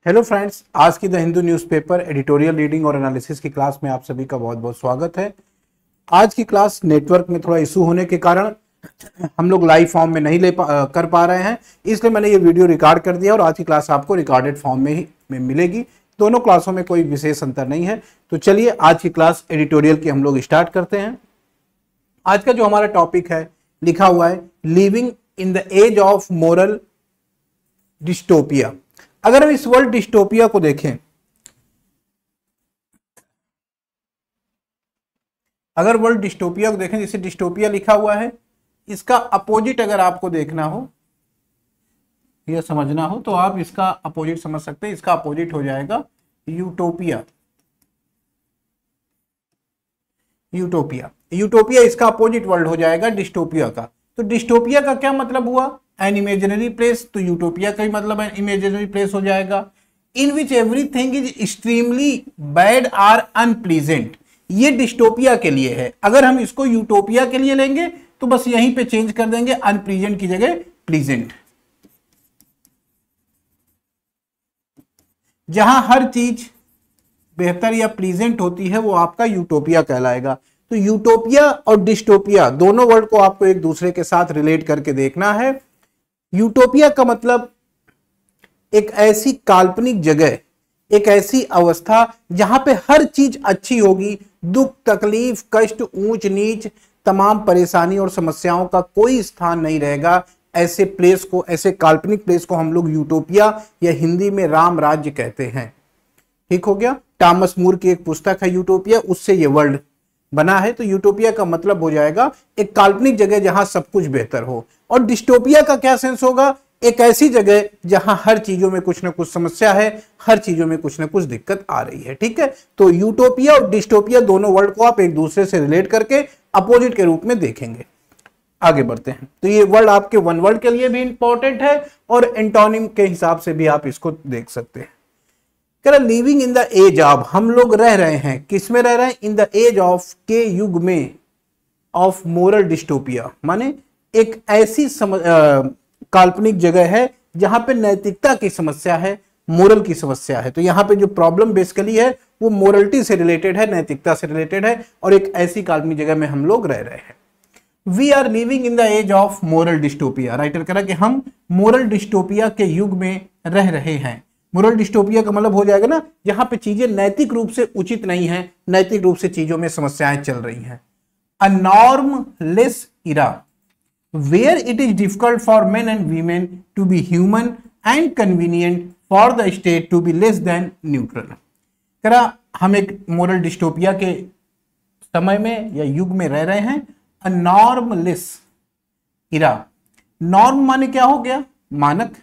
Hello friends, आज की the Hindu newspaper editorial reading और एनालिसिस की क्लास में आप सभी का बहुत बहुत स्वागत है। आज की क्लास नेटवर्क में थोड़ा इशू होने के कारण हम लोग लाइव फॉर्म में नहीं कर पा रहे हैं, इसलिए मैंने ये वीडियो रिकॉर्ड कर दिया और आज की क्लास आपको रिकॉर्डेड फॉर्म में ही मिलेगी। दोनों क्लासों में कोई विशेष अंतर नहीं है। तो चलिए आज की क्लास एडिटोरियल की हम लोग स्टार्ट करते हैं। आज का जो हमारा टॉपिक है लिखा हुआ है living in the age of moral dystopia. अगर हम इस वर्ल्ड डिस्टोपिया को देखें, अगर वर्ल्ड डिस्टोपिया को देखें, जिसे डिस्टोपिया लिखा हुआ है, इसका अपोजिट अगर आपको देखना हो या समझना हो तो आप इसका अपोजिट समझ सकते हैं। इसका अपोजिट हो जाएगा यूटोपिया। यूटोपिया यूटोपिया इसका अपोजिट वर्ल्ड हो जाएगा डिस्टोपिया का। तो डिस्टोपिया का क्या मतलब हुआ? An imaginary place. तो यूटोपिया का ही मतलब एन इमेजिनरी प्लेस हो जाएगा। In which everything is extremely bad or unpleasant. ये डिस्टोपिया के लिए है। अगर हम इसको यूटोपिया के लिए लेंगे तो बस यहीं पे चेंज कर देंगे, अनप्लीजेंट की जगह प्लीजेंट। जहां हर चीज बेहतर या प्लीजेंट होती है वो आपका यूटोपिया कहलाएगा। तो यूटोपिया और डिस्टोपिया दोनों वर्ड को आपको एक दूसरे के साथ रिलेट करके देखना है। यूटोपिया का मतलब एक ऐसी काल्पनिक जगह, एक ऐसी अवस्था जहां पे हर चीज अच्छी होगी, दुख तकलीफ कष्ट ऊंच नीच तमाम परेशानी और समस्याओं का कोई स्थान नहीं रहेगा। ऐसे प्लेस को, ऐसे काल्पनिक प्लेस को हम लोग यूटोपिया या हिंदी में राम राज्य कहते हैं। ठीक हो गया। टॉमस मूर की एक पुस्तक है यूटोपिया, उससे ये वर्ड बना है। तो यूटोपिया का मतलब हो जाएगा एक काल्पनिक जगह जहां सब कुछ बेहतर हो। और डिस्टोपिया का क्या सेंस होगा? एक ऐसी जगह जहां हर चीजों में कुछ ना कुछ समस्या है, हर चीजों में कुछ ना कुछ दिक्कत आ रही है। ठीक है। तो यूटोपिया और डिस्टोपिया दोनों वर्ड को आप एक दूसरे से रिलेट करके अपोजिट के रूप में देखेंगे। आगे बढ़ते हैं। तो ये वर्ड आपके वन वर्ड के लिए भी इंपॉर्टेंट है और एंटोनिम के हिसाब से भी आप इसको देख सकते हैं। Living in the age of, हम लोग रह रहे हैं, किस में रह रहे हैं? इन द एज ऑफ, के युग में, ऑफ मोरल डिस्टोपिया माने एक ऐसी काल्पनिक जगह है जहां पे नैतिकता की समस्या है, मोरल की समस्या है। तो यहां पे जो प्रॉब्लम बेसिकली है वो मोरलिटी से रिलेटेड है, नैतिकता से रिलेटेड है और एक ऐसी काल्पनिक जगह में हम लोग रह रहे हैं। We are living in the age of moral dystopia. Writer कह रहा कि हम मोरल डिस्टोपिया के युग में रह रहे हैं। मोरल डिस्टोपिया का मतलब हो जाएगा ना जहां पे चीजें नैतिक रूप से उचित नहीं है, नैतिक रूप से चीजों में समस्याएं चल रही हैं। A normless era where it is difficult for men and women to be human and convenient for the state to be less than neutral. करा हम एक मोरल डिस्टोपिया के समय में या युग में रह रहे हैं। A normless Ira. नॉर्म माने क्या हो गया? मानक।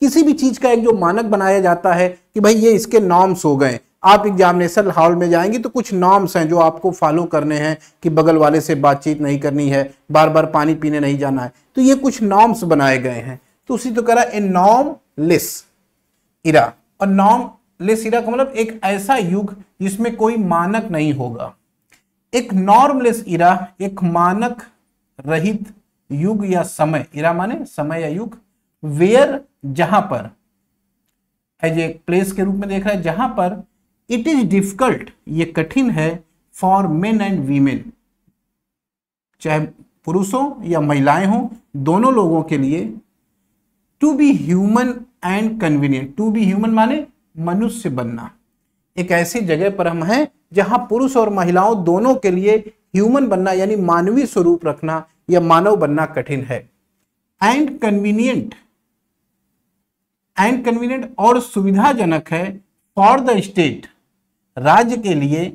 किसी भी चीज का एक जो मानक बनाया जाता है कि भाई ये इसके नॉर्म्स हो गए। आप एग्जामिनेशन हॉल में जाएंगे तो कुछ नॉर्म्स हैं जो आपको फॉलो करने हैं कि बगल वाले से बातचीत नहीं करनी है, बार बार पानी पीने नहीं जाना है। तो ये कुछ नॉर्म्स बनाए गए हैं। तो उसी तो करा ए नॉर्मलेस इरा। और नॉर्मलेस इरा का मतलब एक ऐसा युग जिसमें कोई मानक नहीं होगा। एक नॉर्मलेस इरा एक मानक रहित युग या समय। इरा माने समय या युग। वेयर जहां पर, एज ए प्लेस के रूप में देख रहा है, जहां पर इट इज डिफिकल्ट, ये कठिन है, फॉर मेन एंड वीमेन, चाहे पुरुषों या महिलाएं हों, दोनों लोगों के लिए, to be human and convenient. To be human माने मनुष्य बनना। एक ऐसी जगह पर हम हैं जहां पुरुष और महिलाओं दोनों के लिए ह्यूमन बनना यानी मानवीय स्वरूप रखना या मानव बनना कठिन है। एंड कन्वीनियंट और सुविधाजनक है फॉर द स्टेट, राज्य के लिए,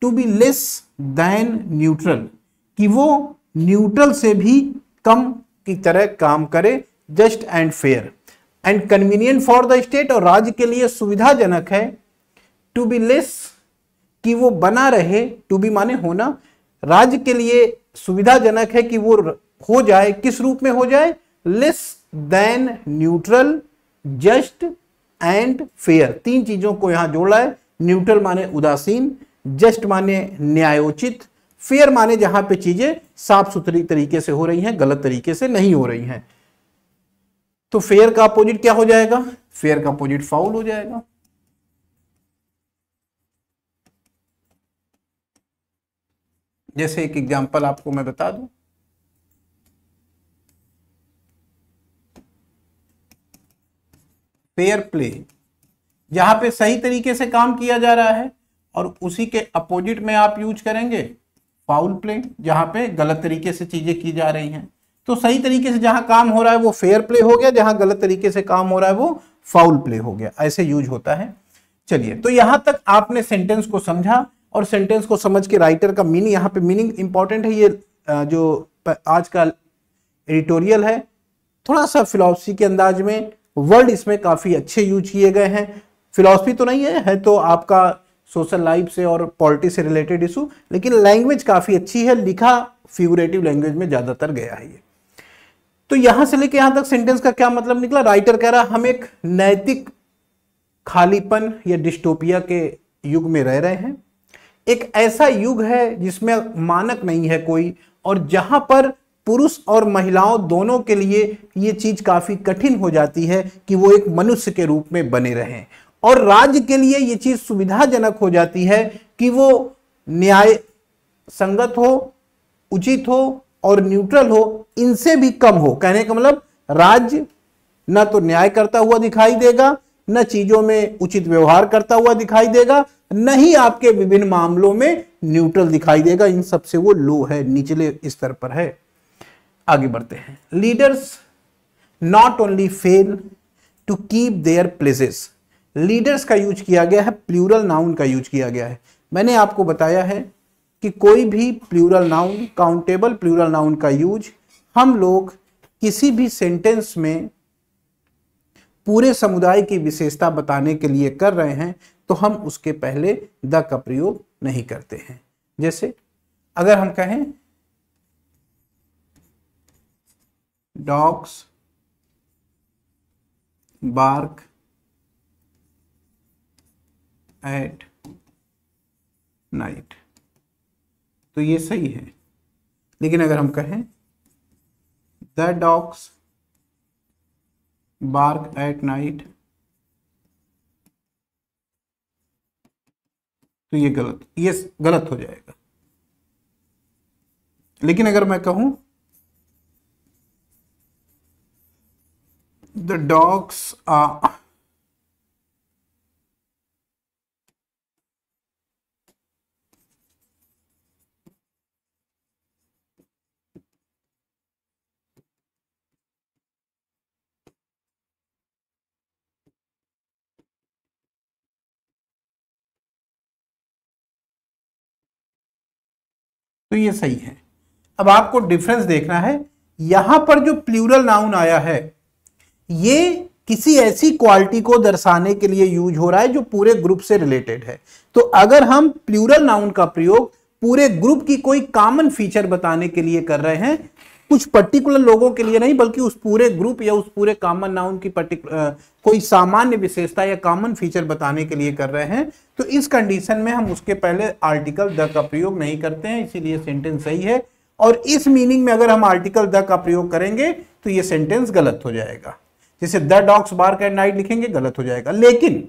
to be less than neutral, कि वो न्यूट्रल से भी कम की तरह काम करे, just and fair. And convenient for the state, और राज्य के लिए सुविधाजनक है, टू बी लेस, कि वो बना रहे, टू बी माने होना, राज्य के लिए सुविधाजनक है कि वो हो जाए, किस रूप में हो जाए? Less than neutral, just and fair. तीन चीजों को यहां जोड़ा है। न्यूट्रल माने उदासीन, जस्ट माने न्यायोचित, फेयर माने जहां पे चीजें साफ सुथरी तरीके से हो रही हैं, गलत तरीके से नहीं हो रही हैं। तो फेयर का अपोजिट क्या हो जाएगा? फेयर का अपोजिट फाउल हो जाएगा। जैसे एक एग्जांपल आपको मैं बता दूं, फेयर प्ले, जहां पे सही तरीके से काम किया जा रहा है, और उसी के अपोजिट में आप यूज करेंगे फाउल प्ले, जहां पे गलत तरीके से चीजें की जा रही हैं। तो सही तरीके से जहां काम हो रहा है वो फेयर प्ले हो गया, जहां गलत तरीके से काम हो रहा है वो फाउल प्ले हो गया, ऐसे यूज होता है। चलिए, तो यहां तक आपने सेंटेंस को समझा, और सेंटेंस को समझ के राइटर का मीनिंग, यहाँ पे मीनिंग इंपॉर्टेंट है। ये जो आज का एडिटोरियल है, थोड़ा सा फिलॉसफी के अंदाज में, वर्ड इसमें काफी अच्छे यूज किए गए हैं। फिलॉसफी तो नहीं है तो आपका सोशल लाइफ से और पॉलिटिक्स से रिलेटेड इशू, लेकिन लैंग्वेज काफी अच्छी है, लिखा फिगरेटिव लैंग्वेज में ज्यादातर गया है ये। तो यहां से लेके यहां तक सेंटेंस का क्या मतलब निकला? राइटर कह रहा हम एक नैतिक खालीपन या डिस्टोपिया के युग में रह रहे हैं। एक ऐसा युग है जिसमें मानक नहीं है कोई, और जहां पर पुरुष और महिलाओं दोनों के लिए ये चीज काफी कठिन हो जाती है कि वो एक मनुष्य के रूप में बने रहें, और राज्य के लिए ये चीज सुविधाजनक हो जाती है कि वो न्याय संगत हो, उचित हो और न्यूट्रल हो, इनसे भी कम हो। कहने का मतलब राज्य न तो न्याय करता हुआ दिखाई देगा, न चीजों में उचित व्यवहार करता हुआ दिखाई देगा, न ही आपके विभिन्न मामलों में न्यूट्रल दिखाई देगा। इन सबसे वो लो है, निचले स्तर पर है। आगे बढ़ते हैं। Leaders not only fail to keep their places. Leaders का यूज किया गया है, प्लूरल नाउन का यूज किया गया है। मैंने आपको बताया है कि कोई भी plural noun, countable plural noun का यूज हम लोग किसी भी सेंटेंस में पूरे समुदाय की विशेषता बताने के लिए कर रहे हैं, तो हम उसके पहले द का प्रयोग नहीं करते हैं। जैसे अगर हम कहें डॉग्स बार्क एट नाइट, तो ये सही है। लेकिन अगर हम कहें the dogs bark at night, तो ये गलत हो जाएगा। लेकिन अगर मैं कहूं द डॉग्स आर तो ये सही है। अब आपको डिफरेंस देखना है, यहां पर जो प्लूरल नाउन आया है ये किसी ऐसी क्वालिटी को दर्शाने के लिए यूज हो रहा है जो पूरे ग्रुप से रिलेटेड है। तो अगर हम प्लूरल नाउन का प्रयोग पूरे ग्रुप की कोई कॉमन फीचर बताने के लिए कर रहे हैं, कुछ पर्टिकुलर लोगों के लिए नहीं, बल्कि उस पूरे ग्रुप या उस पूरे कॉमन नाउन की कोई सामान्य विशेषता या कॉमन फीचर बताने के लिए कर रहे हैं, तो इस कंडीशन में हम उसके पहले आर्टिकल द का प्रयोग नहीं करते हैं, इसीलिए सेंटेंस सही है। और इस मीनिंग में अगर हम आर्टिकल द का प्रयोग करेंगे तो ये सेंटेंस गलत हो जाएगा। जैसे the dogs bark at night लिखेंगे, गलत हो जाएगा। लेकिन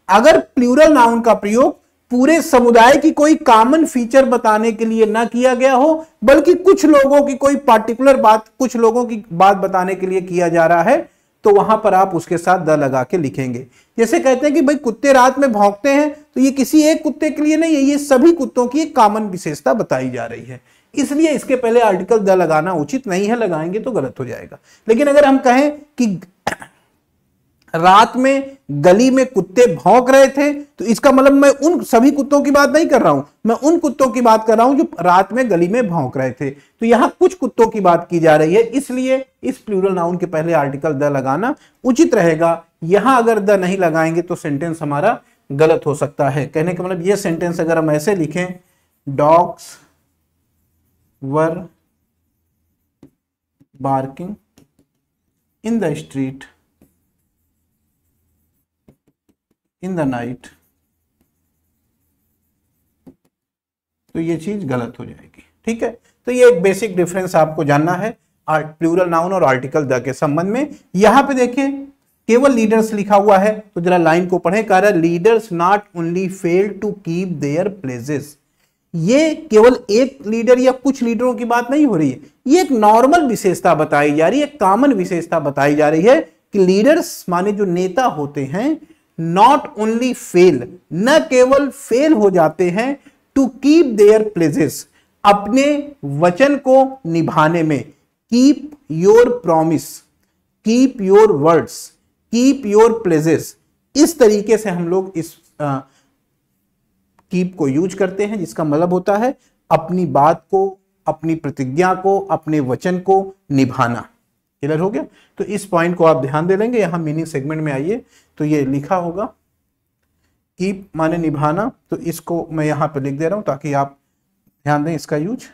अगर प्लूरल नाउन का प्रयोग पूरे समुदाय की कोई कॉमन फीचर बताने के लिए ना किया गया हो, बल्कि कुछ लोगों की कोई पार्टिकुलर बात, कुछ लोगों की बात बताने के लिए किया जा रहा है, तो वहां पर आप उसके साथ द लगा के लिखेंगे। जैसे कहते हैं कि भाई कुत्ते रात में भौंकते हैं, तो ये किसी एक कुत्ते के लिए नहीं है, ये सभी कुत्तों की एक कॉमन विशेषता बताई जा रही है, इसलिए इसके पहले आर्टिकल द लगाना उचित नहीं है, लगाएंगे तो गलत हो जाएगा। लेकिन अगर हम कहें कि रात में गली में कुत्ते भौंक रहे थे, तो इसका मतलब मैं उन सभी कुत्तों की बात नहीं कर रहा हूं, मैं उन कुत्तों की बात कर रहा हूं जो रात में गली में भौंक रहे थे। तो यहां कुछ कुत्तों की बात की जा रही है, इसलिए इस प्लूरल नाउन के पहले आर्टिकल द लगाना उचित रहेगा। यहां अगर द नहीं लगाएंगे तो सेंटेंस हमारा गलत हो सकता है। कहने का मतलब यह सेंटेंस अगर हम ऐसे लिखें, dogs were barking in the street in the night, तो ये चीज गलत हो जाएगी। ठीक है, तो ये एक बेसिक डिफरेंस आपको जानना है प्लूरल नाउन और आर्टिकल द के संबंध में। यहां पे देखिए केवल लीडर्स लिखा हुआ है, तो जरा लाइन को पढ़े। कह रहा है leaders not only fail to keep their places. ये केवल एक लीडर या कुछ लीडरों की बात नहीं हो रही है, ये एक नॉर्मल विशेषता बताई जा रही है, कॉमन विशेषता बताई जा रही है कि लीडर्स माने जो नेता होते हैं नॉट ओनली फेल, न केवल फेल हो जाते हैं टू कीप देयर प्लेजेस, अपने वचन को निभाने में, keep your promise, keep your words, keep your pledges, इस तरीके से हम लोग इस कीप को यूज करते हैं, जिसका मतलब होता है अपनी बात को, अपनी प्रतिज्ञा को, अपने वचन को निभाना। क्लियर हो गया? तो इस पॉइंट को आप ध्यान दे लेंगे। यहां मीनिंग सेगमेंट में आइए तो ये लिखा होगा कीप माने निभाना, तो इसको मैं यहां पे लिख दे रहा हूं ताकि आप ध्यान दें इसका यूज।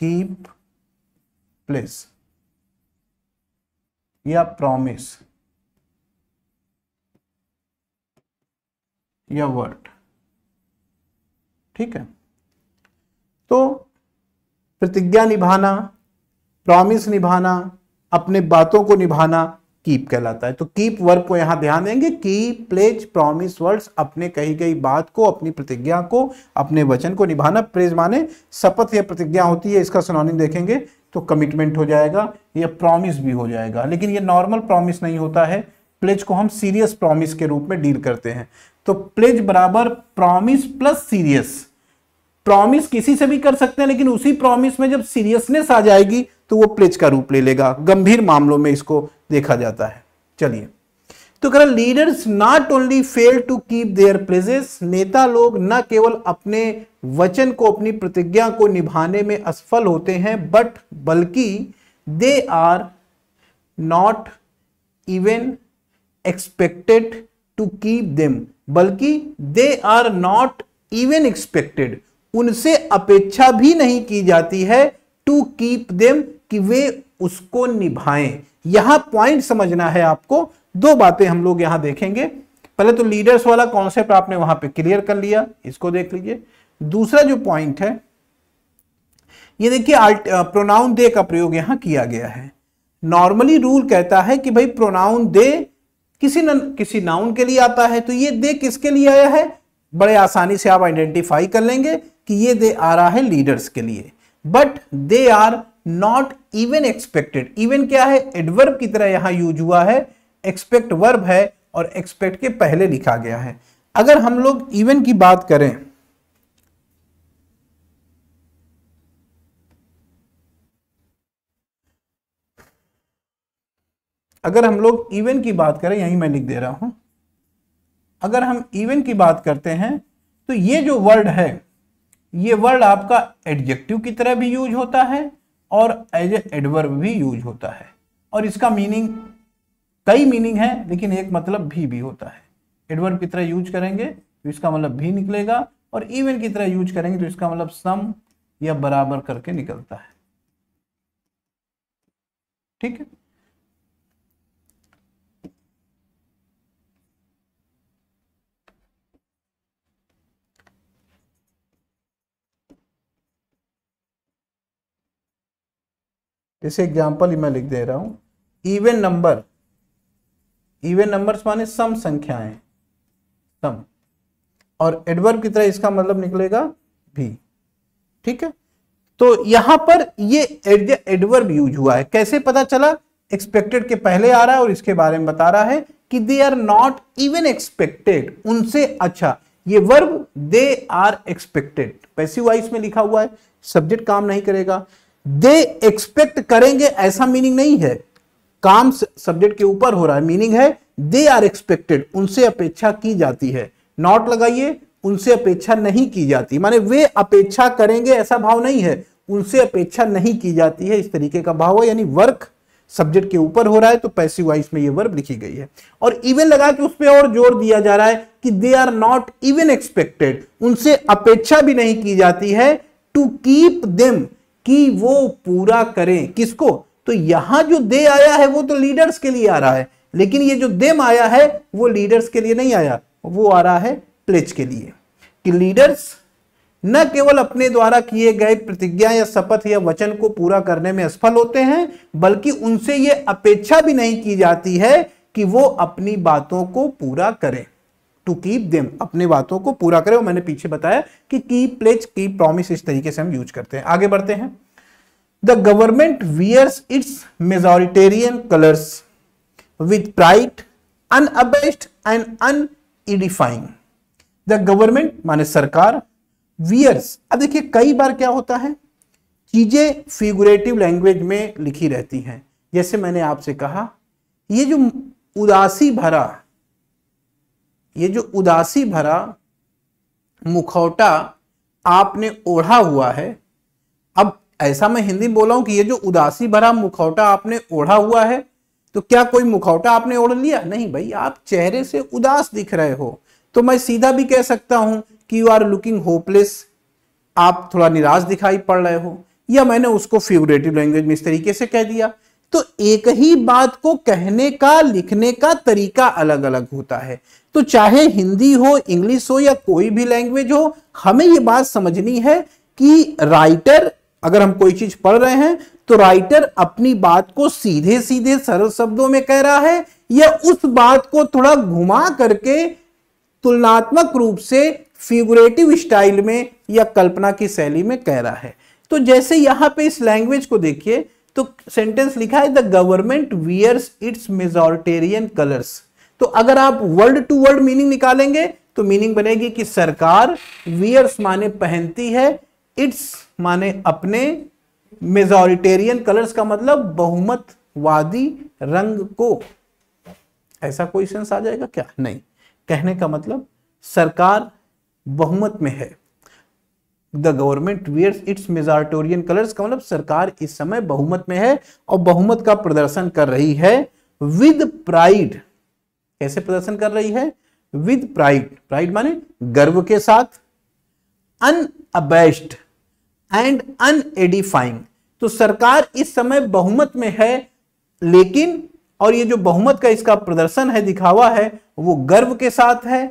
कीप प्लेस या प्रॉमिस या वर्ड, ठीक है। तो प्रतिज्ञा निभाना, प्रॉमिस निभाना, अपने बातों को निभाना कीप कहलाता है। तो कीप वर्ब को यहां ध्यान देंगे, कीप, प्लेज, प्रॉमिस, वर्ड्स, अपने कही गई बात को, अपनी प्रतिज्ञा को, अपने वचन को निभाना। प्लेज माने शपथ या प्रतिज्ञा होती है, इसका सिनोनिम देखेंगे तो कमिटमेंट हो जाएगा या प्रॉमिस भी हो जाएगा, लेकिन ये नॉर्मल प्रॉमिस नहीं होता है। प्लेज को हम सीरियस प्रॉमिस के रूप में डील करते हैं। तो प्लेज बराबर प्रॉमिस प्लस सीरियस। प्रॉमिस किसी से भी कर सकते हैं, लेकिन उसी प्रॉमिस में जब सीरियसनेस आ जाएगी तो वो प्लेज का रूप ले लेगा। गंभीर मामलों में इसको देखा जाता है। चलिए, तो कह रहा leaders not only fail to keep their pledges, नेता लोग न केवल अपने वचन को, अपनी प्रतिज्ञा को निभाने में असफल होते हैं, बट बल्कि they are not even expected to keep them, बल्कि they are not even expected, उनसे अपेक्षा भी नहीं की जाती है टू कीप देम, कि वे उसको निभाएं। यहां पॉइंट समझना है आपको। दो बातें हम लोग यहां देखेंगे। पहले तो लीडर्स वाला कॉन्सेप्ट आपने वहां पे क्लियर कर लिया, इसको देख लीजिए। दूसरा जो पॉइंट है, ये देखिए प्रोनाउन दे का प्रयोग यहां किया गया है। नॉर्मली रूल कहता है कि भाई प्रोनाउन दे किसी नाउन के लिए आता है, तो ये दे किसके लिए आया है? बड़े आसानी से आप आइडेंटिफाई कर लेंगे कि ये दे आ रहा है लीडर्स के लिए। But they are not even expected. Even क्या है? एडवर्ब की तरह यहां यूज हुआ है। एक्सपेक्ट वर्ब है और एक्सपेक्ट के पहले लिखा गया है। अगर हम लोग इवन की बात करें, अगर हम लोग इवन की बात करें, यहीं मैं लिख दे रहा हूं, अगर हम इवन की बात करते हैं तो ये जो वर्ड है, ये वर्ड आपका एडजेक्टिव की तरह भी यूज होता है और एज ए एडवर्ब भी यूज होता है। और इसका मीनिंग, कई मीनिंग है, लेकिन एक मतलब भी होता है। एडवर्ब की तरह यूज करेंगे तो इसका मतलब भी निकलेगा, और इवन की तरह यूज करेंगे तो इसका मतलब सम या बराबर करके निकलता है। ठीक है। जैसे एग्जाम्पल मैं लिख दे रहा हूं, इवन नंबर, इवन नंबर्स माने सम संख्याएं, सम, और एडवर्ब की तरह इसका मतलब निकलेगा भी। ठीक है। तो यहां पर ये एडवर्ब यूज हुआ है। कैसे पता चला? एक्सपेक्टेड के पहले आ रहा है और इसके बारे में बता रहा है कि they are not even expected, उनसे अच्छा। ये verb they are expected passive voice में लिखा हुआ है, सब्जेक्ट काम नहीं करेगा। दे एक्सपेक्ट करेंगे ऐसा मीनिंग नहीं है, काम सब्जेक्ट के ऊपर हो रहा है। मीनिंग है दे आर एक्सपेक्टेड, उनसे अपेक्षा की जाती है। नॉट लगाइए, उनसे अपेक्षा नहीं की जाती, माने वे अपेक्षा करेंगे ऐसा भाव नहीं है, उनसे अपेक्षा नहीं की जाती है, इस तरीके का भाव है। यानी वर्क सब्जेक्ट के ऊपर हो रहा है तो पैसिव वॉइस में ये वर्ब लिखी गई है। और इवन लगा के उस पर और जोर दिया जा रहा है कि they are not even expected, उनसे अपेक्षा भी नहीं की जाती है टू कीप देम, कि वो पूरा करें। किसको? तो यहां जो दे आया है वो तो लीडर्स के लिए आ रहा है, लेकिन ये जो देम आया है वो लीडर्स के लिए नहीं आया, वो आ रहा है प्लेज के लिए। कि लीडर्स न केवल अपने द्वारा किए गए प्रतिज्ञा या शपथ या वचन को पूरा करने में असफल होते हैं, बल्कि उनसे ये अपेक्षा भी नहीं की जाती है कि वो अपनी बातों को पूरा करें। टू कीप देम, अपनी बातों को पूरा करे। और मैंने पीछे बताया कि कीप प्लेज, कीप प्रॉमिस, इस तरीके से हम यूज करते हैं। आगे बढ़ते हैं। The government wears its majoritarian colours with pride unabashed and unedifying. The government माने सरकार, वियर्स, अब देखिए कई बार क्या होता है, चीजें फिगुरेटिव लैंग्वेज में लिखी रहती हैं। जैसे मैंने आपसे कहा, ये जो उदासी भरा मुखौटा आपने ओढ़ा हुआ है। अब ऐसा मैं हिंदी में बोला हूं कि ये जो उदासी भरा मुखौटा आपने ओढ़ा हुआ है, तो क्या कोई मुखौटा आपने ओढ़ लिया? नहीं भाई, आप चेहरे से उदास दिख रहे हो। तो मैं सीधा भी कह सकता हूं कि यू आर लुकिंग होपलेस, आप थोड़ा निराश दिखाई पड़ रहे हो, या मैंने उसको फिगरेटिव लैंग्वेज में इस तरीके से कह दिया। तो एक ही बात को कहने का, लिखने का तरीका अलग अलग होता है। तो चाहे हिंदी हो, इंग्लिश हो, या कोई भी लैंग्वेज हो, हमें ये बात समझनी है कि राइटर, अगर हम कोई चीज पढ़ रहे हैं तो राइटर अपनी बात को सीधे सीधे सरल शब्दों में कह रहा है, या उस बात को थोड़ा घुमा करके तुलनात्मक रूप से फिगरेटिव स्टाइल में या कल्पना की शैली में कह रहा है। तो जैसे यहां पे इस लैंग्वेज को देखिए, तो सेंटेंस लिखा है the government wears its majoritarian colours. तो अगर आप वर्ड टू वर्ड मीनिंग निकालेंगे तो मीनिंग बनेगी कि सरकार, वियर्स माने पहनती है, इट्स माने अपने, मेजॉरिटेरियन कलर्स का मतलब बहुमतवादी रंग को। ऐसा कोई सेंस आ जाएगा क्या? नहीं। कहने का मतलब सरकार बहुमत में है। The government wears its majoritarian colours का मतलब सरकार इस समय बहुमत में है और बहुमत का प्रदर्शन कर रही है विद प्राइड। कैसे प्रदर्शन कर रही है? With pride. प्राइड माने गर्व के साथ, अनअबेस्ड एंड अनएडिफाइंग। तो सरकार इस समय बहुमत में है, लेकिन, और ये जो बहुमत का इसका प्रदर्शन है, दिखावा है, वो गर्व के साथ है,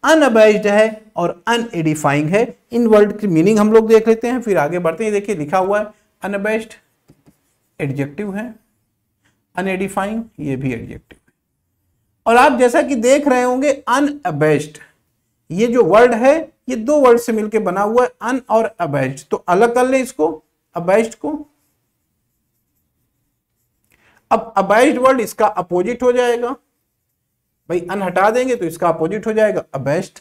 अनअबेस्ड है और अनएडिफाइंग है। इन वर्ड की मीनिंग हम लोग देख लेते हैं, फिर आगे बढ़ते हैं। देखिए लिखा हुआ है अनअबेस्ड एडजेक्टिव है, अनएडिफाइंग ये भी एडजेक्टिव है। और आप जैसा कि देख रहे होंगे अनअबेस्ड, ये जो वर्ड है ये दो वर्ड से मिलकर बना हुआ है, अन और अबेस्ड। तो अलग कर ले इसको, अबेस्ड को। अब अबेस्ड वर्ड इसका अपोजिट हो जाएगा, भाई अन हटा देंगे तो इसका अपोजिट हो जाएगा अबेस्ड।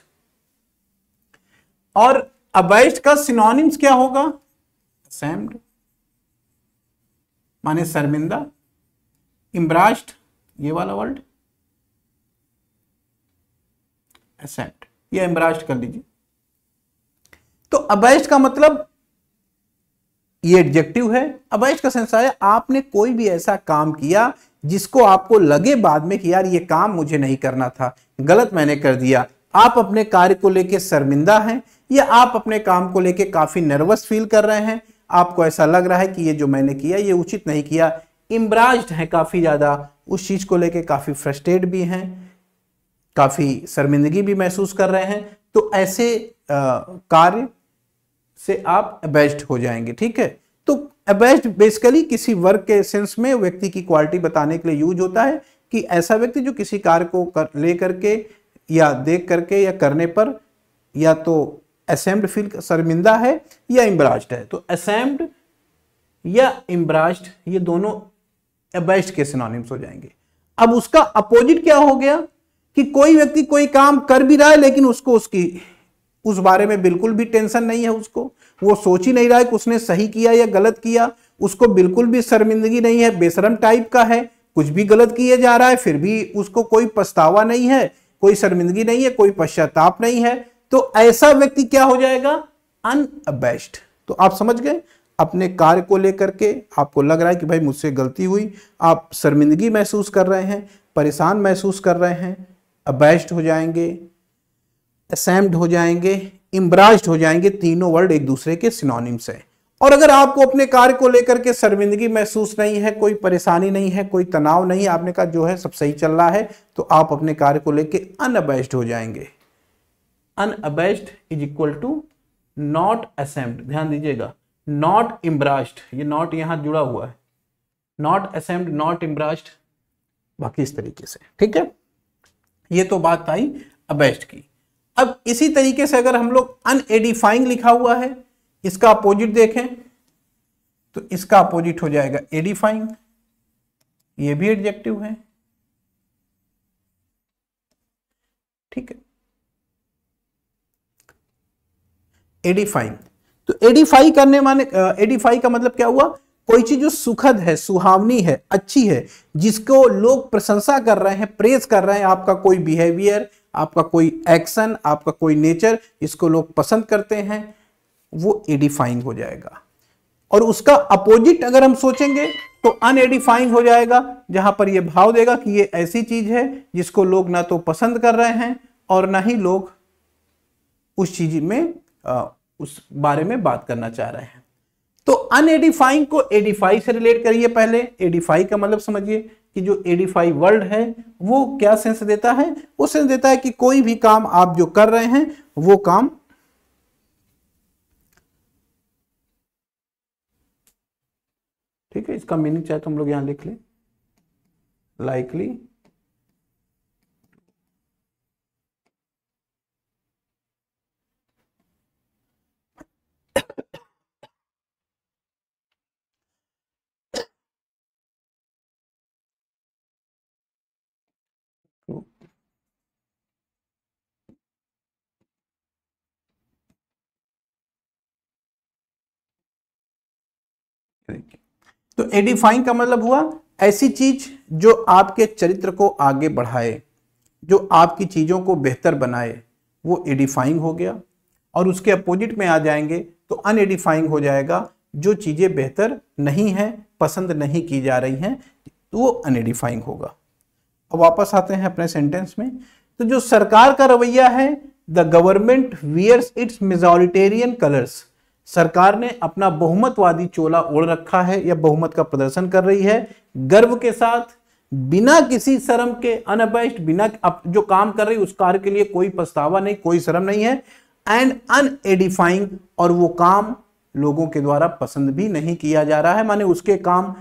और अबेस्ड का सिनोनिम्स क्या होगा? असेम्ड माने शर्मिंदा, एम्ब्रास्ड ये वाला वर्ड, असेम्ड, ये एम्ब्रास्ड कर लीजिए। तो अबेस्ड का मतलब ये एडजेक्टिव है। अबेस्ड का सेंस आया आपने कोई भी ऐसा काम किया जिसको आपको लगे बाद में कि यार ये काम मुझे नहीं करना था, गलत मैंने कर दिया। आप अपने कार्य को लेके शर्मिंदा हैं, या आप अपने काम को लेके काफी नर्वस फील कर रहे हैं, आपको ऐसा लग रहा है कि ये जो मैंने किया ये उचित नहीं किया। एम्ब्रास्ड है काफी ज्यादा, उस चीज को लेके काफी फ्रस्ट्रेट भी हैं, काफी शर्मिंदगी भी महसूस कर रहे हैं। तो ऐसे कार्य से आप अबेस्ड हो जाएंगे। ठीक है, तो अबेस्ड बेसिकली किसी वर्क के सेंस में व्यक्ति की क्वालिटी बताने के लिए यूज होता है कि ऐसा व्यक्ति जो किसी कार्य को ले करके या देख करके या करने पर या तो असेम्ड फील, शर्मिंदा है, या एम्ब्रास्ड है। तो असेम्ड या एम्ब्रास्ड ये दोनों अबेस्ड के सिनोनिम्स हो जाएंगे। अब उसका अपोजिट क्या हो गया कि कोई व्यक्ति कोई काम कर भी रहा है लेकिन उसको उस बारे में बिल्कुल भी टेंशन नहीं है, उसको वो सोच ही नहीं रहा है कि उसने सही किया या गलत किया, उसको बिल्कुल भी शर्मिंदगी नहीं है, बेशरम टाइप का है, कुछ भी गलत किए जा रहा है फिर भी उसको कोई पछतावा नहीं है, कोई शर्मिंदगी नहीं है, कोई पश्चाताप नहीं है। तो ऐसा व्यक्ति क्या हो जाएगा? अनअबेस्ड। तो आप समझ गए, अपने कार्य को लेकर के आपको लग रहा है कि भाई मुझसे गलती हुई, आप शर्मिंदगी महसूस कर रहे हैं, परेशान महसूस कर रहे हैं, अबेस्ड हो जाएंगे, असेम्ड हो जाएंगे, एम्ब्रास्ड हो जाएंगे। तीनों वर्ड एक दूसरे के सिनोनिम्स है। और अगर आपको अपने कार्य को लेकर के शर्मिंदगी महसूस नहीं है, कोई परेशानी नहीं है, कोई तनाव नहीं है, आपने कहा जो है सब सही चल रहा है, तो आप अपने कार्य को लेकर अनअबेस्ड हो जाएंगे। Unabashed is equal to not ashamed. ध्यान दीजिएगा, नॉट एम्ब्रास्ड, ये नॉट यहां जुड़ा हुआ है, नॉट असेम्ड, नॉट एम्ब्रास्ड, बाकी इस तरीके से। ठीक है, ये तो बात आई अबेस्ट की। अब इसी तरीके से अगर हम लोग अनएडिफाइंग लिखा हुआ है, इसका अपोजिट देखें तो इसका अपोजिट हो जाएगा एडिफाइंग, ये भी एडजेक्टिव है, ठीक है। एडिफाइंग, तो एडिफाई करने माने एडिफाई का मतलब क्या हुआ, कोई चीज जो सुखद है, सुहावनी है, अच्छी है, जिसको लोग प्रशंसा कर रहे हैं, प्रेज कर रहे हैं, आपका कोई बिहेवियर, आपका कोई एक्शन, आपका कोई नेचर, इसको लोग पसंद करते हैं, वो एडिफाइंग हो जाएगा। और उसका अपोजिट अगर हम सोचेंगे तो अनएडिफाइंग हो जाएगा, जहां पर यह भाव देगा कि ये ऐसी चीज है जिसको लोग ना तो पसंद कर रहे हैं और ना ही लोग उस चीज में उस बारे में बात करना चाह रहे हैं। तो अनएडिफाइंग को एडिफाई से रिलेट करिए। पहले एडिफाई का मतलब समझिए कि जो एडिफाई वर्ड है वो क्या सेंस देता है, वो सेंस देता है कि कोई भी काम आप जो कर रहे हैं वो काम ठीक है। इसका मीनिंग चाहे तो हम लोग यहां लिख लें, लाइकली तो एडिफाइंग का मतलब हुआ ऐसी चीज जो आपके चरित्र को आगे बढ़ाए, जो आपकी चीजों को बेहतर बनाए, वो एडिफाइंग हो गया। और उसके अपोजिट में आ जाएंगे तो अनएडिफाइंग हो जाएगा, जो चीजें बेहतर नहीं हैं, पसंद नहीं की जा रही हैं, तो वो अनएडिफाइंग होगा। अब वापस आते हैं अपने सेंटेंस में। तो जो सरकार का रवैया है, the government wears its majoritarian colours, सरकार ने अपना बहुमतवादी चोला ओढ़ रखा है या बहुमत का प्रदर्शन कर रही है, गर्व के साथ, बिना किसी शर्म के, अनअबैस्ड, बिना जो काम कर रही उस कार्य के लिए कोई पछतावा नहीं, कोई शर्म नहीं है, एंड अनएडिफाइंग, और वो काम लोगों के द्वारा पसंद भी नहीं किया जा रहा है, माने उसके काम,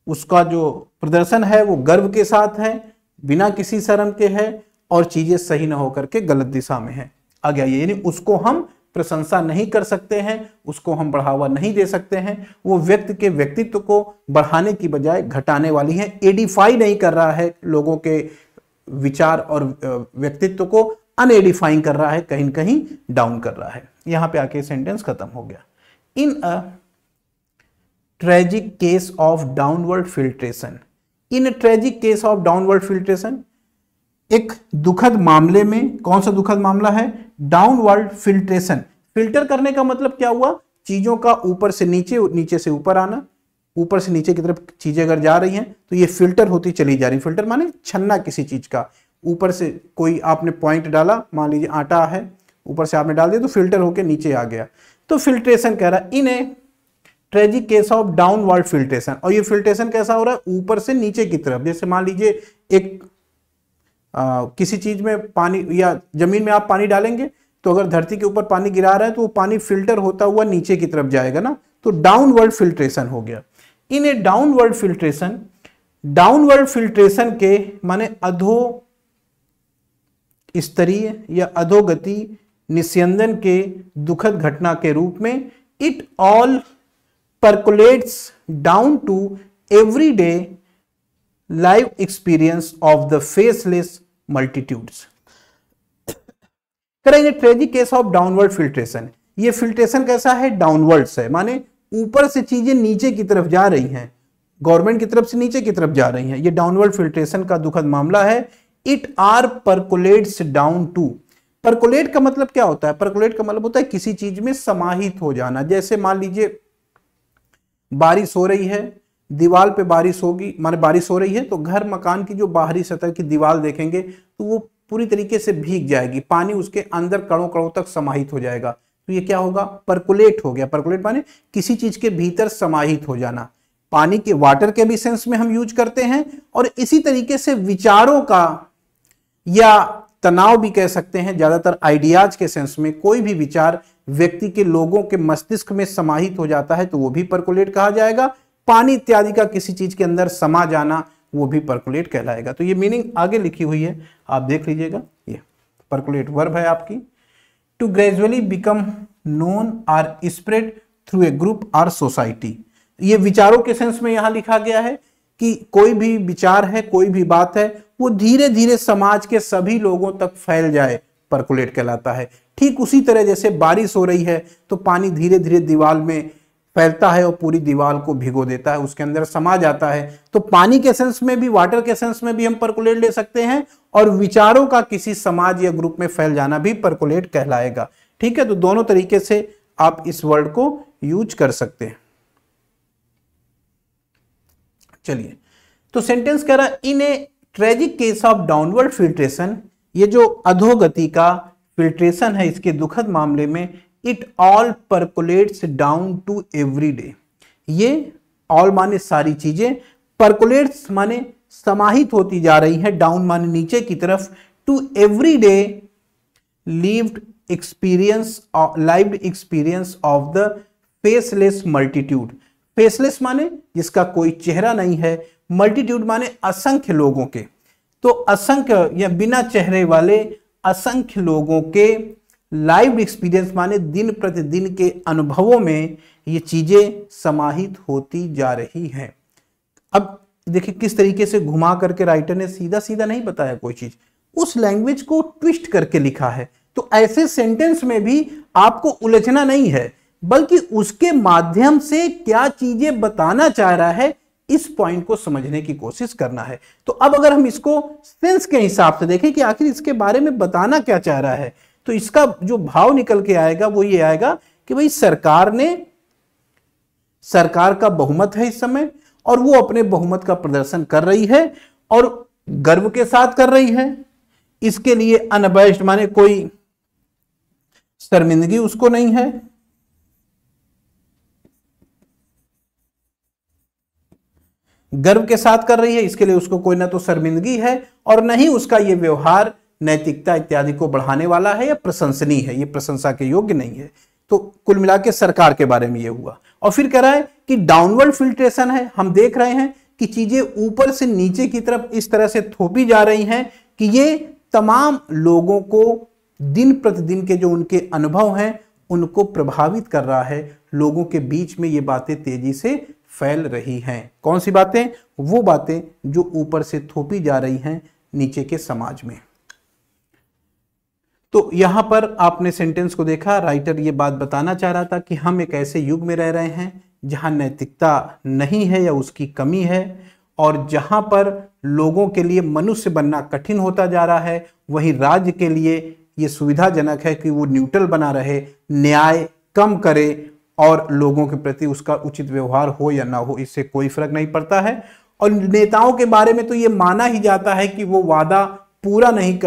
उसका जो प्रदर्शन है वो गर्व के साथ है, बिना किसी शर्म के है, और चीजें सही ना होकर के गलत दिशा में है। आ गया ये, यानी उसको हम प्रशंसा नहीं कर सकते हैं, उसको हम बढ़ावा नहीं दे सकते हैं, वो व्यक्ति के व्यक्तित्व को बढ़ाने की बजाय घटाने वाली है। एडिफाई नहीं कर रहा है लोगों के विचार और व्यक्तित्व को, अनएडिफाइंग कर रहा है, कहीं कहीं डाउन कर रहा है। यहां पे आके सेंटेंस खत्म हो गया। In a tragic case of downward filtration, in tragic case of downward filtration, एक दुखद मामले में, कौन सा दुखद मामला है, डाउनवर्ड फिल्ट्रेशन। फिल्टर करने का मतलब क्या हुआ, चीजों का ऊपर से नीचे, नीचे से ऊपर आना, ऊपर से नीचे की तरफ चीजें अगर जा रही हैं तो ये फिल्टर होती चली जा रही। फिल्टर माने छन्ना किसी चीज का, ऊपर से कोई आपने पॉइंट डाला, मान लीजिए आटा है, ऊपर से आपने डाल दिया तो फिल्टर होके नीचे आ गया, तो फिल्ट्रेशन कह रहा है in a tragic case of downward filtration. और ये फिल्ट्रेशन कैसा हो रहा है, ऊपर से नीचे की तरफ। जैसे मान लीजिए एक किसी चीज में पानी या जमीन में आप पानी डालेंगे तो अगर धरती के ऊपर पानी गिरा रहा है तो वो पानी फिल्टर होता हुआ नीचे की तरफ जाएगा ना, तो डाउनवर्ड फिल्ट्रेशन हो गया। इन ए डाउनवर्ड फिल्ट्रेशन, डाउनवर्ड फिल्ट्रेशन के माने अधो स्तरीय या अधोगति निस्यंदन के दुखद घटना के रूप में, it all percolates down to everyday life experience of the faceless multitudes। करेंगे tragic case of downward filtration. ये फिल्ट्रेशन कैसा है, डाउनवर्ड है, माने ऊपर से चीजें नीचे की तरफ जा रही हैं, गवर्नमेंट की तरफ से नीचे की तरफ जा रही हैं, ये डाउनवर्ड फिल्ट्रेशन का दुखद मामला है। It or percolates down to, percolate का मतलब क्या होता है, परकोलेट का मतलब होता है किसी चीज में समाहित हो जाना। जैसे मान लीजिए बारिश हो रही है, दीवार पे बारिश होगी, माने बारिश हो रही है तो घर मकान की जो बाहरी सतह की दीवार देखेंगे तो वो पूरी तरीके से भीग जाएगी, पानी उसके अंदर कणों कणों तक समाहित हो जाएगा, तो ये क्या होगा, परकुलेट हो गया। परकुलेट माने किसी चीज के भीतर समाहित हो जाना। पानी के, वाटर के भी सेंस में हम यूज करते हैं, और इसी तरीके से विचारों का या तनाव भी कह सकते हैं, ज्यादातर आइडियाज के सेंस में कोई भी विचार व्यक्ति के, लोगों के मस्तिष्क में समाहित हो जाता है तो वो भी परकुलेट कहा जाएगा। पानी इत्यादि का किसी चीज के अंदर समा जाना वो भी परकुलेट कहलाएगा। तो ये मीनिंग आगे लिखी हुई है, आप देख लीजिएगा। ये परकोलेट वर्ब है आपकी। To gradually become known or spread through a group or society, ये विचारों के सेंस में यहां लिखा गया है कि कोई भी विचार है, कोई भी बात है, वो धीरे धीरे समाज के सभी लोगों तक फैल जाए, परकोलेट कहलाता है। ठीक उसी तरह जैसे बारिश हो रही है तो पानी धीरे धीरे दीवार में फैलता है और पूरी दीवार को भिगो देता है, उसके अंदर समा जाता है। तो पानी के सेंस में भी, वाटर के सेंस में भी हम परकोलेट ले सकते हैं, और विचारों का किसी समाज या ग्रुप में फैल जाना भी परकोलेट कहलाएगा। ठीक है, तो दोनों तरीके से आप इस वर्ड को यूज कर सकते हैं। चलिए, तो सेंटेंस कह रहा है in a tragic case of downward filtration, ये जो अधोगति का फिल्ट्रेशन है इसके दुखद मामले में, it all percolates down to every day, ये ऑल माने सारी चीजें, परकोलेट्स माने समाहित होती जा रही है, डाउन माने नीचे की तरफ, to every day lived experience of the faceless multitude. Faceless माने जिसका कोई चेहरा नहीं है, मल्टीट्यूड माने असंख्य लोगों के, तो असंख्य या बिना चेहरे वाले असंख्य लोगों के लाइव एक्सपीरियंस माने दिन प्रतिदिन के अनुभवों में ये चीजें समाहित होती जा रही हैं। अब देखिए किस तरीके से घुमा करके राइटर ने सीधा सीधा नहीं बताया कोई चीज, उस लैंग्वेज को ट्विस्ट करके लिखा है। तो ऐसे सेंटेंस में भी आपको उलझना नहीं है, बल्कि उसके माध्यम से क्या चीजें बताना चाह रहा है इस पॉइंट को समझने की कोशिश करना है। तो अब अगर हम इसको सेंस के हिसाब से देखें कि आखिर इसके बारे में बताना क्या चाह रहा है, तो इसका जो भाव निकल के आएगा वो ये आएगा कि भाई सरकार का बहुमत है इस समय, और वो अपने बहुमत का प्रदर्शन कर रही है और गर्व के साथ कर रही है। इसके लिए अनअबैस्ड माने कोई शर्मिंदगी उसको नहीं है, गर्व के साथ कर रही है, इसके लिए उसको कोई ना तो शर्मिंदगी है और न ही उसका ये व्यवहार नैतिकता इत्यादि को बढ़ाने वाला है या प्रशंसनीय है, ये प्रशंसा के योग्य नहीं है। तो कुल मिला के सरकार के बारे में ये हुआ। और फिर कह रहा है कि डाउनवर्ड फिल्ट्रेशन है, हम देख रहे हैं कि चीजें ऊपर से नीचे की तरफ इस तरह से थोपी जा रही हैं कि ये तमाम लोगों को दिन प्रतिदिन के जो उनके अनुभव हैं उनको प्रभावित कर रहा है। लोगों के बीच में ये बातें तेजी से फैल रही हैं। कौन सी बातें? वो बातें जो ऊपर से थोपी जा रही हैं नीचे के समाज में। तो यहां पर आपने सेंटेंस को देखा, राइटर ये बात बताना चाह रहा था कि हम एक ऐसे युग में रह रहे हैं जहां नैतिकता नहीं है या उसकी कमी है, और जहां पर लोगों के लिए मनुष्य बनना कठिन होता जा रहा है, वहीं राज्य के लिए ये सुविधाजनक है कि वो न्यूट्रल बना रहे, न्याय कम करे और लोगों के प्रति उसका उचित व्यवहार हो या ना हो, इससे कोई फर्क नहीं पड़ता है। और नेताओं के बारे में तो ये माना ही जाता है कि वो वादा पूरा नहीं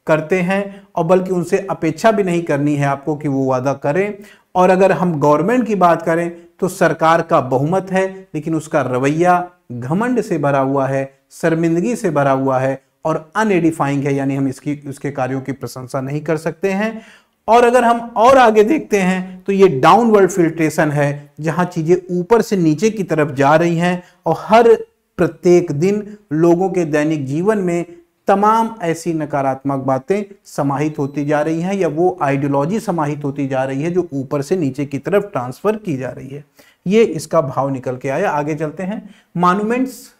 करते हैं, और बल्कि उनसे अपेक्षा भी नहीं करनी है आपको कि वो वादा करें। और अगर हम गवर्नमेंट की बात करें तो सरकार का बहुमत है, लेकिन उसका रवैया घमंड से भरा हुआ है, शर्मिंदगी से भरा हुआ है और अनएडिफाइंग है, यानी हम उसके कार्यों की प्रशंसा नहीं कर सकते हैं। और अगर हम और आगे देखते हैं तो ये डाउनवर्ड फिल्ट्रेशन है, जहां चीजें ऊपर से नीचे की तरफ जा रही हैं और हर प्रत्येक दिन लोगों के दैनिक जीवन में तमाम ऐसी नकारात्मक बातें समाहित होती जा रही हैं, या वो आइडियोलॉजी समाहित होती जा रही है जो ऊपर से नीचे की तरफ ट्रांसफर की जा रही है। ये इसका भाव निकल के आया। आगे चलते हैं। मॉन्यूमेंट्स,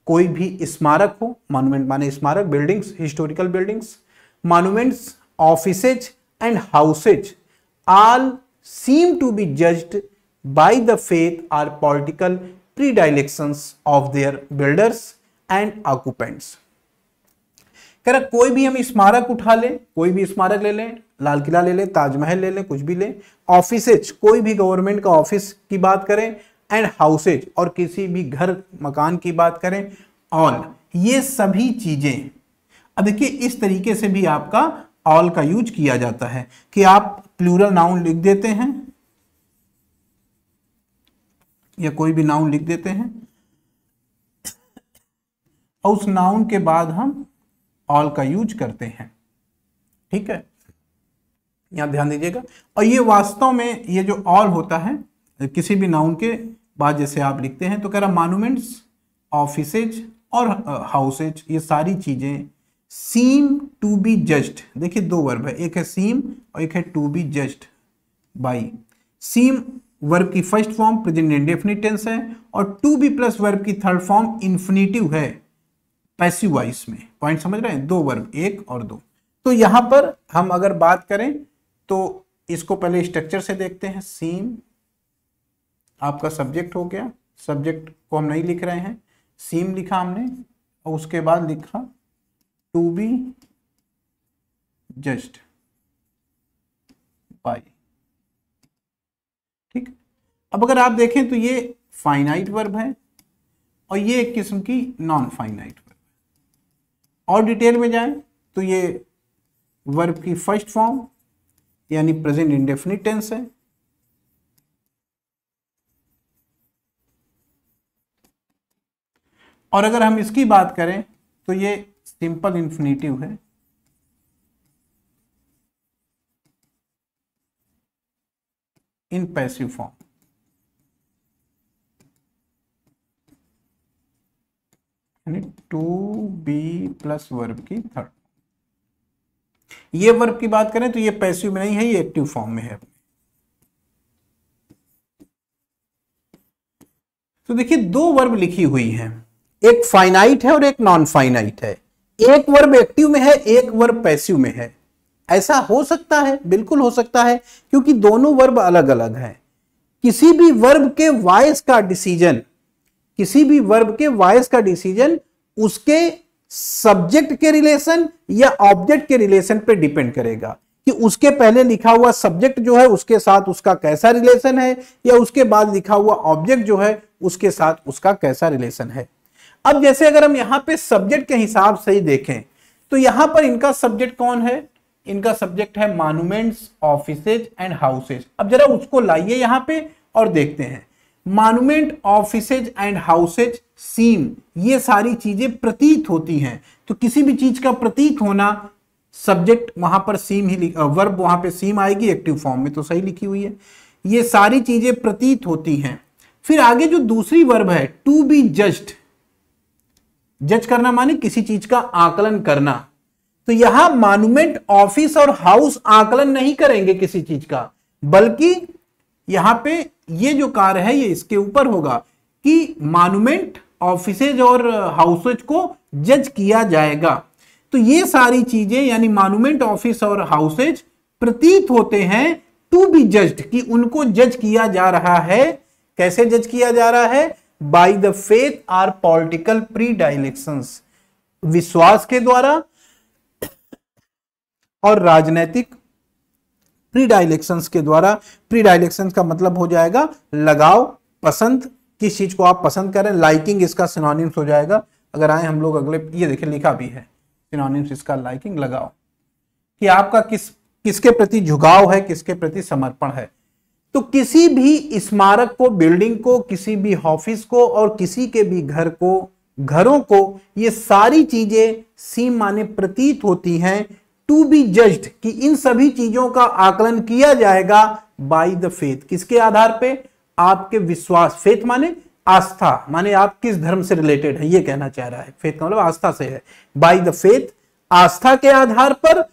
कोई भी स्मारक हो, मॉन्यूमेंट माने स्मारक, buildings, historical buildings, monuments, offices and houses all seem to be judged by the faith or political predilections of their builders and occupants। कह रहा कोई भी हम स्मारक उठा लें, कोई भी स्मारक ले लें, लाल किला ले लें, ताजमहल ले लें, कुछ भी लें, ऑफिसेज, कोई भी गवर्नमेंट का ऑफिस की बात करें, एंड हाउसेज, और किसी भी घर मकान की बात करें, ऑल, ये सभी चीजें। अब देखिए इस तरीके से भी आपका ऑल का यूज किया जाता है कि आप प्लूरल नाउन लिख देते हैं या कोई भी नाउन लिख देते हैं और उस नाउन के बाद हम ऑल का यूज करते हैं। ठीक है, यहां ध्यान दीजिएगा। और ये वास्तव में ये जो ऑल होता है किसी भी नाउन के बाद जैसे आप लिखते हैं, तो कह रहा मॉन्यूमेंट्स, ऑफिसेज और हाउसेज, ये सारी चीजें सीम टू बी जज्ड, देखिए दो वर्ब है, एक है सीम और एक है to be judged by. Seem verb की first form present indefinite tense है और टू बी प्लस वर्ब की थर्ड फॉर्म इन्फिनेटिव है पैसिव वॉइस में। पॉइंट समझ रहे हैं, दो वर्ब, एक और दो। तो यहां पर हम अगर बात करें तो इसको पहले स्ट्रक्चर से देखते हैं। सीम आपका सब्जेक्ट हो गया, सब्जेक्ट को हम नहीं लिख रहे हैं, सीम लिखा हमने और उसके बाद लिखा टू बी जस्ट बाई। ठीक, अब अगर आप देखें तो ये फाइनाइट वर्ब है और ये एक किस्म की नॉन फाइनाइट वर्ब है। और डिटेल में जाएं तो ये वर्ब की फर्स्ट फॉर्म यानी प्रेजेंट इंडेफिनिट टेंस है, और अगर हम इसकी बात करें तो ये सिंपल इंफिनिटिव है इन पैसिव फॉर्म। यानी टू बी प्लस वर्ब की थर्ड। ये वर्ब की बात करें तो ये पैसिव में नहीं है, ये एक्टिव फॉर्म में है। तो देखिए दो वर्ब लिखी हुई हैं, एक फाइनाइट है और एक नॉन फाइनाइट है। एक वर्ब एक्टिव में है, एक वर्ब पैसिव में है। ऐसा हो सकता है, बिल्कुल हो सकता है, क्योंकि दोनों वर्ब अलग अलग हैं। किसी भी वर्ब के वॉइस का डिसीजन, किसी भी वर्ब के वॉइस का डिसीजन उसके सब्जेक्ट के रिलेशन या ऑब्जेक्ट के रिलेशन पे डिपेंड करेगा कि उसके पहले लिखा हुआ सब्जेक्ट जो है उसके साथ उसका कैसा रिलेशन है, या उसके बाद लिखा हुआ ऑब्जेक्ट जो है उसके साथ उसका कैसा रिलेशन है। अब जैसे अगर हम यहां पे सब्जेक्ट के हिसाब से ही देखें तो यहां पर इनका सब्जेक्ट कौन है, इनका सब्जेक्ट है मॉन्यूमेंट्स, ऑफिसेज एंड हाउसेज। अब जरा उसको लाइए यहां पे और देखते हैं। मॉन्यूमेंट, ऑफिसेज एंड हाउसेज, सीम, ये सारी चीजें प्रतीत होती हैं। तो किसी भी चीज का प्रतीत होना, सब्जेक्ट वहां पर सीम ही, वर्ब वहां पे सीम आएगी एक्टिव फॉर्म में, तो सही लिखी हुई है। ये सारी चीजें प्रतीत होती हैं। फिर आगे जो दूसरी वर्ब है टू बी जज्ड, जज करना माने किसी चीज का आकलन करना। तो यहां मॉन्यूमेंट, ऑफिस और हाउस आकलन नहीं करेंगे किसी चीज का, बल्कि यहां पे ये जो कार्य है ये इसके ऊपर होगा कि मॉन्यूमेंट, ऑफिसेज और हाउसेज को जज किया जाएगा। तो ये सारी चीजें यानी मॉन्यूमेंट, ऑफिस और हाउसेज प्रतीत होते हैं टू बी जज्ड, कि उनको जज किया जा रहा है। कैसे जज किया जा रहा है? By the faith or political predilections, विश्वास के द्वारा और राजनीतिक प्रीडायलेक्शंस के द्वारा। प्रीडायलेक्शंस का मतलब हो जाएगा लगाव, पसंद, किस चीज को आप पसंद करें। लाइकिंग इसका सिनोनिम्स हो जाएगा। अगर आए हम लोग अगले, ये देखिए लिखा भी है सिनोनिम्स इसका, लाइकिंग, लगाव, कि आपका किसके प्रति झुकाव है, किसके प्रति समर्पण है। तो किसी भी स्मारक को, बिल्डिंग को, किसी भी ऑफिस को और किसी के भी घर को, घरों को, ये सारी चीजें सीम माने प्रतीत होती हैं टू बी जज्ड, कि इन सभी चीजों का आकलन किया जाएगा बाय द फेथ, किसके आधार पे? आपके विश्वास। फेथ माने आस्था, माने आप किस धर्म से रिलेटेड है, ये कहना चाह रहा है। फेथ का मतलब आस्था से है। बाय द फेथ, आस्था के आधार पर,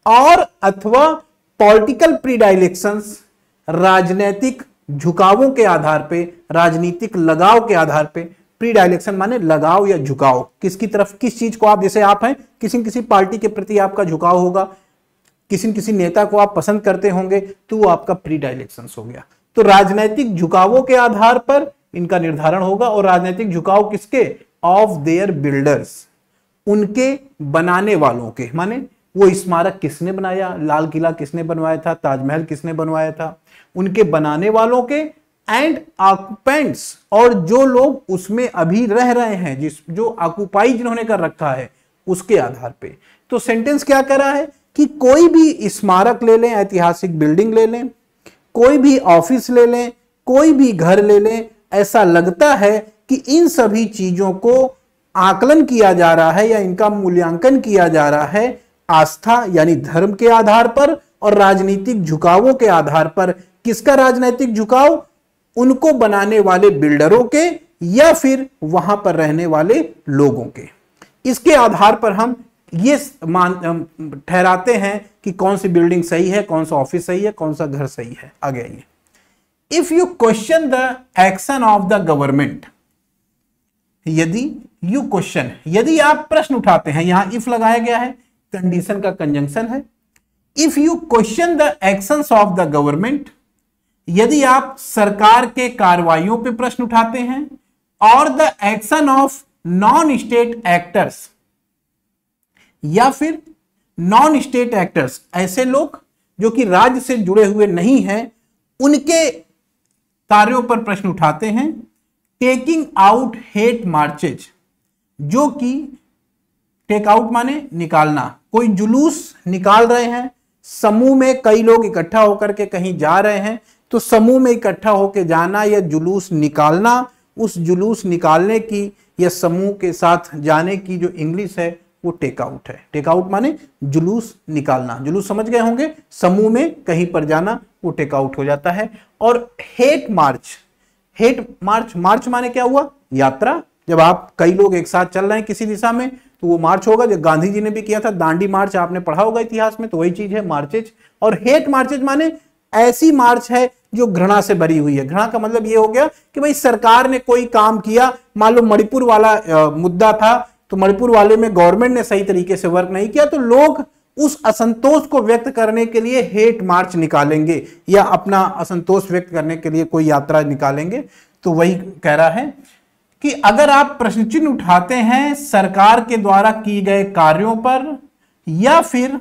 और अथवा पॉलिटिकल प्रीडायलेक्शंस, राजनीतिक झुकावों के आधार पे, राजनीतिक लगाव के आधार पे। प्रीडायलेक्शन माने लगाव या झुकाव, किसकी तरफ, किस चीज को आप, जैसे आप हैं किसी न किसी पार्टी के प्रति आपका झुकाव होगा, किसी न किसी नेता को आप पसंद करते होंगे, तो वो आपका प्रीडायलेक्शन हो गया। तो राजनीतिक झुकावों के आधार पर इनका निर्धारण होगा। और राजनीतिक झुकाव किसके? ऑफ देयर बिल्डर्स, उनके बनाने वालों के। माने वो स्मारक किसने बनाया, लाल किला किसने बनवाया था, ताजमहल किसने बनवाया था, उनके बनाने वालों के। एंड ऑक्युपेंट्स, और जो लोग उसमें अभी रह रहे हैं, जो ऑक्युपाई जिन्होंने कर रखा है, उसके आधार पे। तो सेंटेंस क्या कह रहा है कि कोई भी स्मारक ले लें, ऐतिहासिक बिल्डिंग ले लें, कोई भी ऑफिस ले लें, कोई भी घर ले लें, ऐसा लगता है कि इन सभी चीजों को आकलन किया जा रहा है या इनका मूल्यांकन किया जा रहा है आस्था यानी धर्म के आधार पर और राजनीतिक झुकावों के आधार पर। किसका राजनीतिक झुकाव? उनको बनाने वाले बिल्डरों के या फिर वहां पर रहने वाले लोगों के। इसके आधार पर हम ये ठहराते हैं कि कौन सी बिल्डिंग सही है, कौन सा ऑफिस सही है, कौन सा घर सही है। आगे आइए। If you question the action of the government, यदि आप प्रश्न उठाते हैं, यहां इफ लगाया गया है, कंडीशन का कंजंक्शन है। If you question the actions of the government, यदि आप सरकार के कार्रवाइयों पे प्रश्न उठाते हैं, और the action of non state actors, या फिर नॉन स्टेट एक्टर्स, ऐसे लोग जो कि राज्य से जुड़े हुए नहीं हैं, उनके कार्यों पर प्रश्न उठाते हैं। टेकिंग आउट हेट मार्चेज, जो कि टेक आउट माने निकालना, कोई जुलूस निकाल रहे हैं, समूह में कई लोग इकट्ठा होकर के कहीं जा रहे हैं, तो समूह में इकट्ठा होकर जाना या जुलूस निकालना, उस जुलूस निकालने की या समूह के साथ जाने की जो इंग्लिश है वो टेक आउट है। टेक आउट माने जुलूस निकालना, जुलूस समझ गए होंगे, समूह में कहीं पर जाना, वो टेक आउट हो जाता है। और हेट मार्च, मार्च माने क्या हुआ? यात्रा। जब आप कई लोग एक साथ चल रहे हैं किसी दिशा में तो वो मार्च होगा, जो गांधी जी ने भी किया था, दांडी मार्च, आपने पढ़ा होगा इतिहास में, तो वही चीज है मार्चेज। और हेट मार्चेज माने ऐसी मार्च है जो घृणा से भरी हुई है। घृणा का मतलब ये हो गया कि भाई सरकार ने कोई काम किया, मान लो मणिपुर वाला मुद्दा था, तो मणिपुर वाले में गवर्नमेंट ने सही तरीके से वर्क नहीं किया, तो लोग उस असंतोष को व्यक्त करने के लिए हेट मार्च निकालेंगे या अपना असंतोष व्यक्त करने के लिए कोई यात्रा निकालेंगे। तो वही कह रहा है कि अगर आप प्रश्न चिन्ह उठाते हैं सरकार के द्वारा किए गए कार्यों पर या फिर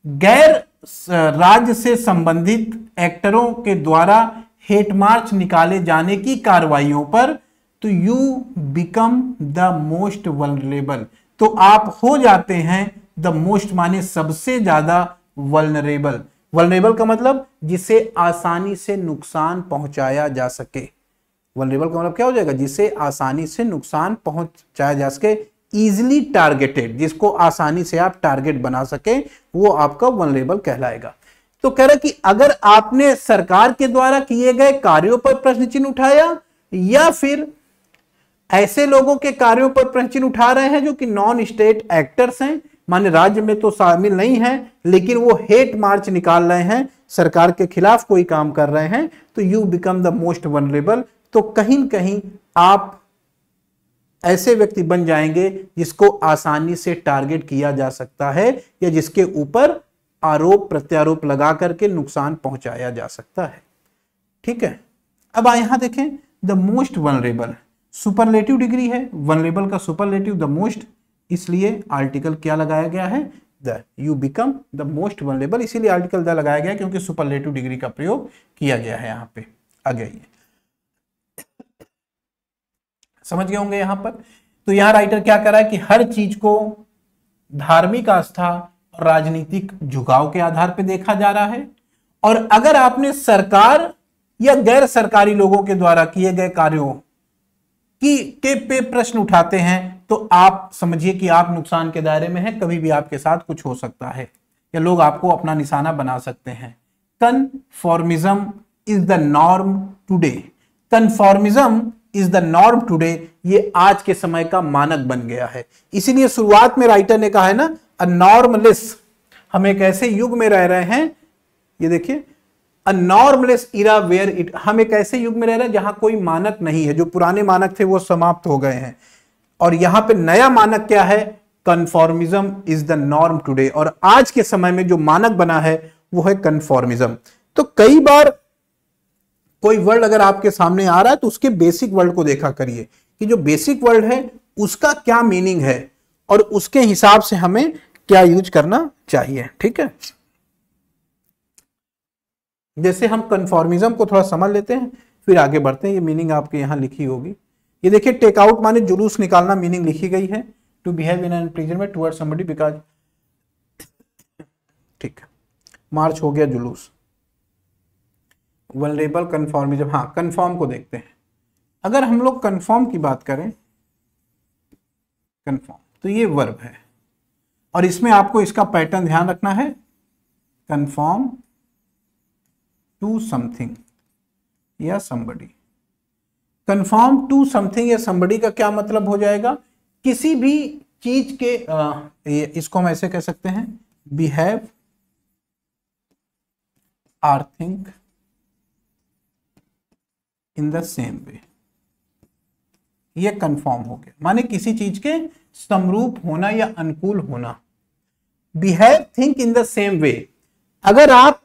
गैर राज्य से संबंधित एक्टरों के द्वारा हेट मार्च निकाले जाने की कार्रवाइयों पर, तो you become the most vulnerable, तो आप हो जाते हैं द मोस्ट माने सबसे ज्यादा वल्नरेबल। वल्नरेबल का मतलब जिसे आसानी से नुकसान पहुंचाया जा सके। वल्नरेबल का मतलब क्या हो जाएगा? जिसे आसानी से नुकसान पहुंचाया जा सके, इजिली टारगेटेड, जिसको आसानी से आप टारगेट बना सके, वो आपका वल्नरेबल कहलाएगा। तो कह रहा कि अगर आपने सरकार के द्वारा किए गए कार्यों पर प्रश्न चिन्ह उठाया या फिर ऐसे लोगों के कार्यों पर प्रश्न चिन्ह उठा रहे हैं जो कि नॉन स्टेट एक्टर्स हैं, माने राज्य में तो शामिल नहीं है लेकिन वो हेट मार्च निकाल रहे हैं, सरकार के खिलाफ कोई काम कर रहे हैं, तो you become the most vulnerable. तो कहीं न कहीं आप ऐसे व्यक्ति बन जाएंगे जिसको आसानी से टारगेट किया जा सकता है या जिसके ऊपर आरोप प्रत्यारोप लगा करके नुकसान पहुंचाया जा सकता है। ठीक है, अब यहां देखें the most vulnerable, superlative degree है, वल्नरेबल का सुपरलेटिव द मोस्ट, इसलिए आर्टिकल क्या लगाया गया है? The. You become the most vulnerable, इसीलिए आर्टिकल द लगाया गया क्योंकि सुपरलेटिव डिग्री का प्रयोग किया गया है यहां पे। आगे आइए, समझ गए होंगे यहां पर। तो यहां राइटर क्या कर रहा है कि हर चीज को धार्मिक आस्था और राजनीतिक झुकाव के आधार पर देखा जा रहा है, और अगर आपने सरकार या गैर सरकारी लोगों के द्वारा किए गए कार्यों के पे प्रश्न उठाते हैं तो आप समझिए कि आप नुकसान के दायरे में हैं, कभी भी आपके साथ कुछ हो सकता है या लोग आपको अपना निशाना बना सकते हैं। Conformism is the norm today, conformism is the norm today, ये आज के समय का मानक बन गया है। इसीलिए शुरुआत में राइटर ने कहा है ना, अ नॉर्मलेस, हम एक ऐसे युग में रह रहे हैं, ये देखिए, अ नॉर्मलेस इरा वेयर इट, हम एक ऐसे युग में रह रहे हैं जहां कोई मानक नहीं है, जो पुराने मानक थे वो समाप्त हो गए हैं, और यहां पे नया मानक क्या है? कन्फॉर्मिज्म इज द नॉर्म टुडे, और आज के समय में जो मानक बना है वो है कन्फॉर्मिज्म। तो कई बार कोई वर्ड अगर आपके सामने आ रहा है तो उसके बेसिक वर्ड को देखा करिए कि जो बेसिक वर्ड है उसका क्या मीनिंग है और उसके हिसाब से हमें क्या यूज करना चाहिए। ठीक है, जैसे हम कन्फॉर्मिज्म को थोड़ा समझ लेते हैं फिर आगे बढ़ते हैं। ये मीनिंग आपके यहां लिखी होगी, ये देखिए, टेक आउट माने जुलूस निकालना, मीनिंग लिखी गई है, to behave in an unpleasant way towards somebody because, ठीक है, मार्च हो गया जुलूस। वल्नरेबल, कन्फॉर्मिज्म, हाँ कन्फॉर्म को देखते हैं। अगर हम लोग कन्फॉर्म की बात करें, कन्फॉर्म तो ये वर्ब है और इसमें आपको इसका पैटर्न ध्यान रखना है, कन्फॉर्म टू समथिंग या somebody। कन्फॉर्म टू समथिंग या somebody का क्या मतलब हो जाएगा? किसी भी चीज के इसको हम ऐसे कह सकते हैं, behave or think in the same way. ये कंफर्म हो गया, माने किसी चीज के समरूप होना या अनुकूल होना। Behave think in the same वे, अगर आप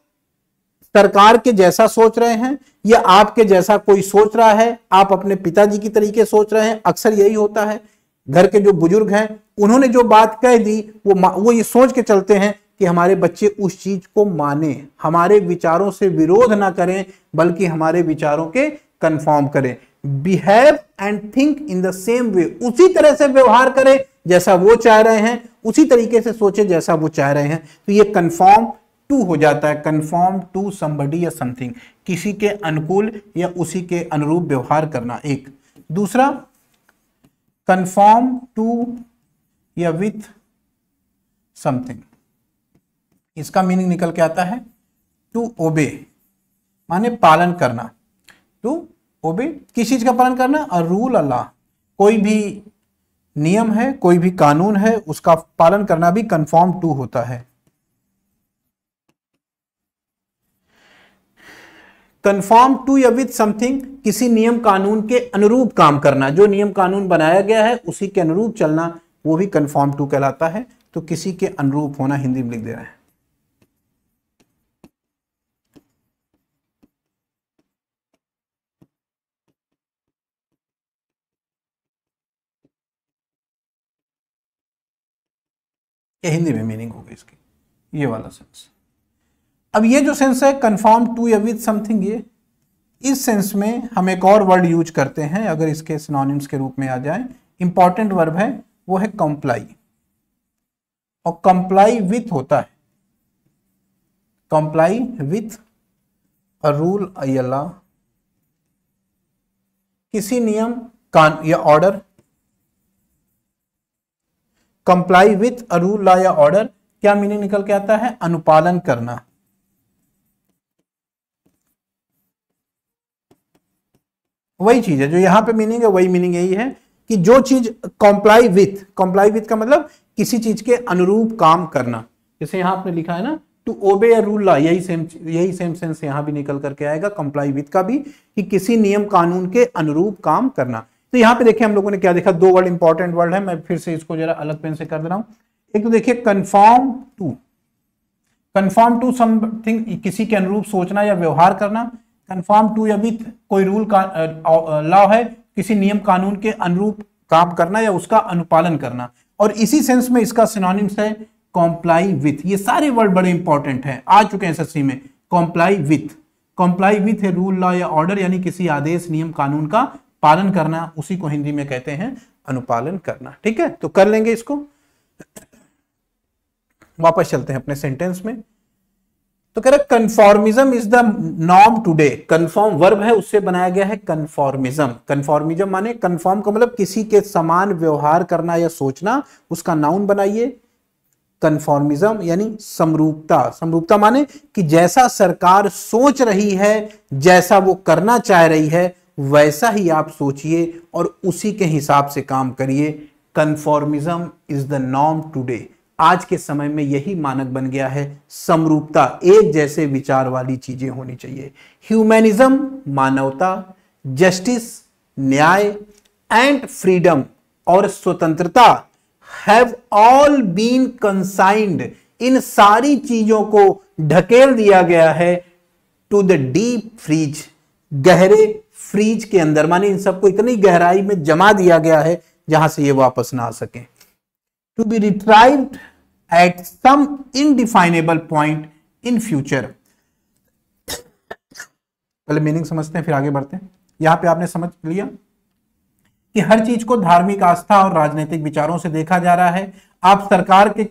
सरकार के जैसा सोच रहे हैं या आपके जैसा कोई सोच रहा है, आप अपने पिताजी की तरीके सोच रहे हैं, अक्सर यही होता है। घर के जो बुजुर्ग हैं उन्होंने जो बात कह दी वो ये सोच के चलते हैं कि हमारे बच्चे उस चीज को माने, हमारे विचारों से विरोध ना करें बल्कि हमारे विचारों के कंफर्म करें। Behave and think in the same वे, उसी तरह से व्यवहार करें जैसा वो चाह रहे हैं, उसी तरीके से सोचे जैसा वो चाह रहे हैं। तो ये कंफर्म टू हो जाता है, कंफर्म टू समबडी या समथिंग, किसी के अनुकूल या उसी के अनुरूप व्यवहार करना एक। दूसरा कंफर्म टू या विथ समथिंग, इसका मीनिंग निकल के आता है टू ओबे, माने पालन करना। टू ओबे, किस चीज का पालन करना? अ रूल अल्लाह, कोई भी नियम है, कोई भी कानून है, उसका पालन करना भी कंफर्म टू होता है। कंफर्म टू या विथ समथिंग, किसी नियम कानून के अनुरूप काम करना, जो नियम कानून बनाया गया है उसी के अनुरूप चलना, वो भी कंफर्म टू कहलाता है। तो किसी के अनुरूप होना हिंदी में लिख दे रहे हैं। ये हिंदी में मीनिंग होगी इसकी, ये वाला सेंस। अब ये जो सेंस है कंफर्म टू या विथ समथिंग, ये इस सेंस में हम एक और वर्ड यूज करते हैं, अगर इसके सिनोनिम्स के रूप में आ जाए, इंपॉर्टेंट वर्ब है, वो है कंप्लाई। और कंप्लाई विथ होता है, कंप्लाई विथ अ रूल अल्लाह, किसी नियम कान या order. Comply with a rule law या ऑर्डर, क्या मीनिंग निकल के आता है? अनुपालन करना। वही चीज है जो यहां पे मीनिंग है, वही मीनिंग यही है कि जो चीज कंप्लाई विथ का मतलब किसी चीज के अनुरूप काम करना। जैसे यहां आपने लिखा है ना to obey a rule law, यही सेम सेंस यहां भी निकल करके आएगा कंप्लाई विथ का भी, कि किसी नियम कानून के अनुरूप काम करना। तो यहां पे देखिए हम लोगों ने क्या देखा, दो वर्ड इंपॉर्टेंट वर्ड है, मैं फिर से इसको जरा अलग पेन से कर दे रहा हूं। एक तो देखिए कंफर्म टू समथिंग, किसी के अनुरूप सोचना या व्यवहार करना। कंफर्म टू या विथ, कोई रूल का लॉ है, किसी नियम कानून के अनुरूप काम करना या उसका अनुपालन करना। और इसी सेंस में इसका सिनोनिम्स है कॉम्प्लाई विथ। ये सारे वर्ड बड़े इंपॉर्टेंट हैं, आ चुके हैं एसएससी में। कॉम्प्लाई विथ है रूल लॉ या ऑर्डर, यानी किसी आदेश नियम कानून का पालन करना, उसी को हिंदी में कहते हैं अनुपालन करना। ठीक है, तो कर लेंगे इसको। वापस चलते हैं अपने सेंटेंस में। तो कह रहे conformism is the norm today, conform verb है उससे बनाया गया है कन्फॉर्मिज्म माने कन्फर्म का मतलब किसी के समान व्यवहार करना या सोचना, उसका नाउन बनाइए। कन्फॉर्मिज्म यानी समरूपता माने कि जैसा सरकार सोच रही है, जैसा वो करना चाह रही है, वैसा ही आप सोचिए और उसी के हिसाब से काम करिए। कन्फॉर्मिज्म इज द नॉर्म टुडे, आज के समय में यही मानक बन गया है। समरूपता, एक जैसे विचार वाली चीजें होनी चाहिए। ह्यूमैनिज्म मानवता, जस्टिस न्याय, एंड फ्रीडम और स्वतंत्रता हैव ऑल बीन कंसाइंड, इन सारी चीजों को ढकेल दिया गया है टू द डीप फ्रीज, गहरे फ्रीज के अंदर, माने इन सबको इतनी गहराई में जमा दिया गया है जहां से ये वापस ना आ सके। To be retrieved at some indefinable point in future. पहले मीनिंग समझते हैं फिर आगे बढ़ते हैं। यहां पे आपने समझ लिया कि हर चीज को धार्मिक आस्था और राजनीतिक विचारों से देखा जा रहा है। आप सरकार के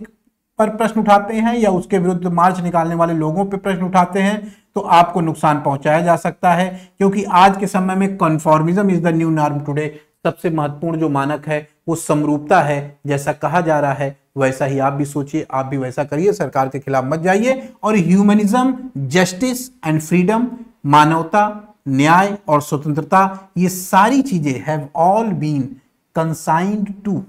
पर प्रश्न उठाते हैं या उसके विरुद्ध मार्च निकालने वाले लोगों पर प्रश्न उठाते हैं तो आपको नुकसान पहुंचाया जा सकता है, क्योंकि आज के समय में conformism is the new norm today. सबसे महत्वपूर्ण जो मानक है वो समरूपता है। जैसा कहा जा रहा है वैसा ही आप भी सोचिए, आप भी वैसा करिए, सरकार के खिलाफ मत जाइए। और ह्यूमनिज्म, जस्टिस एंड फ्रीडम, मानवता, न्याय और स्वतंत्रता, ये सारी चीजें हैव ऑल बीन कंसाइंड टू,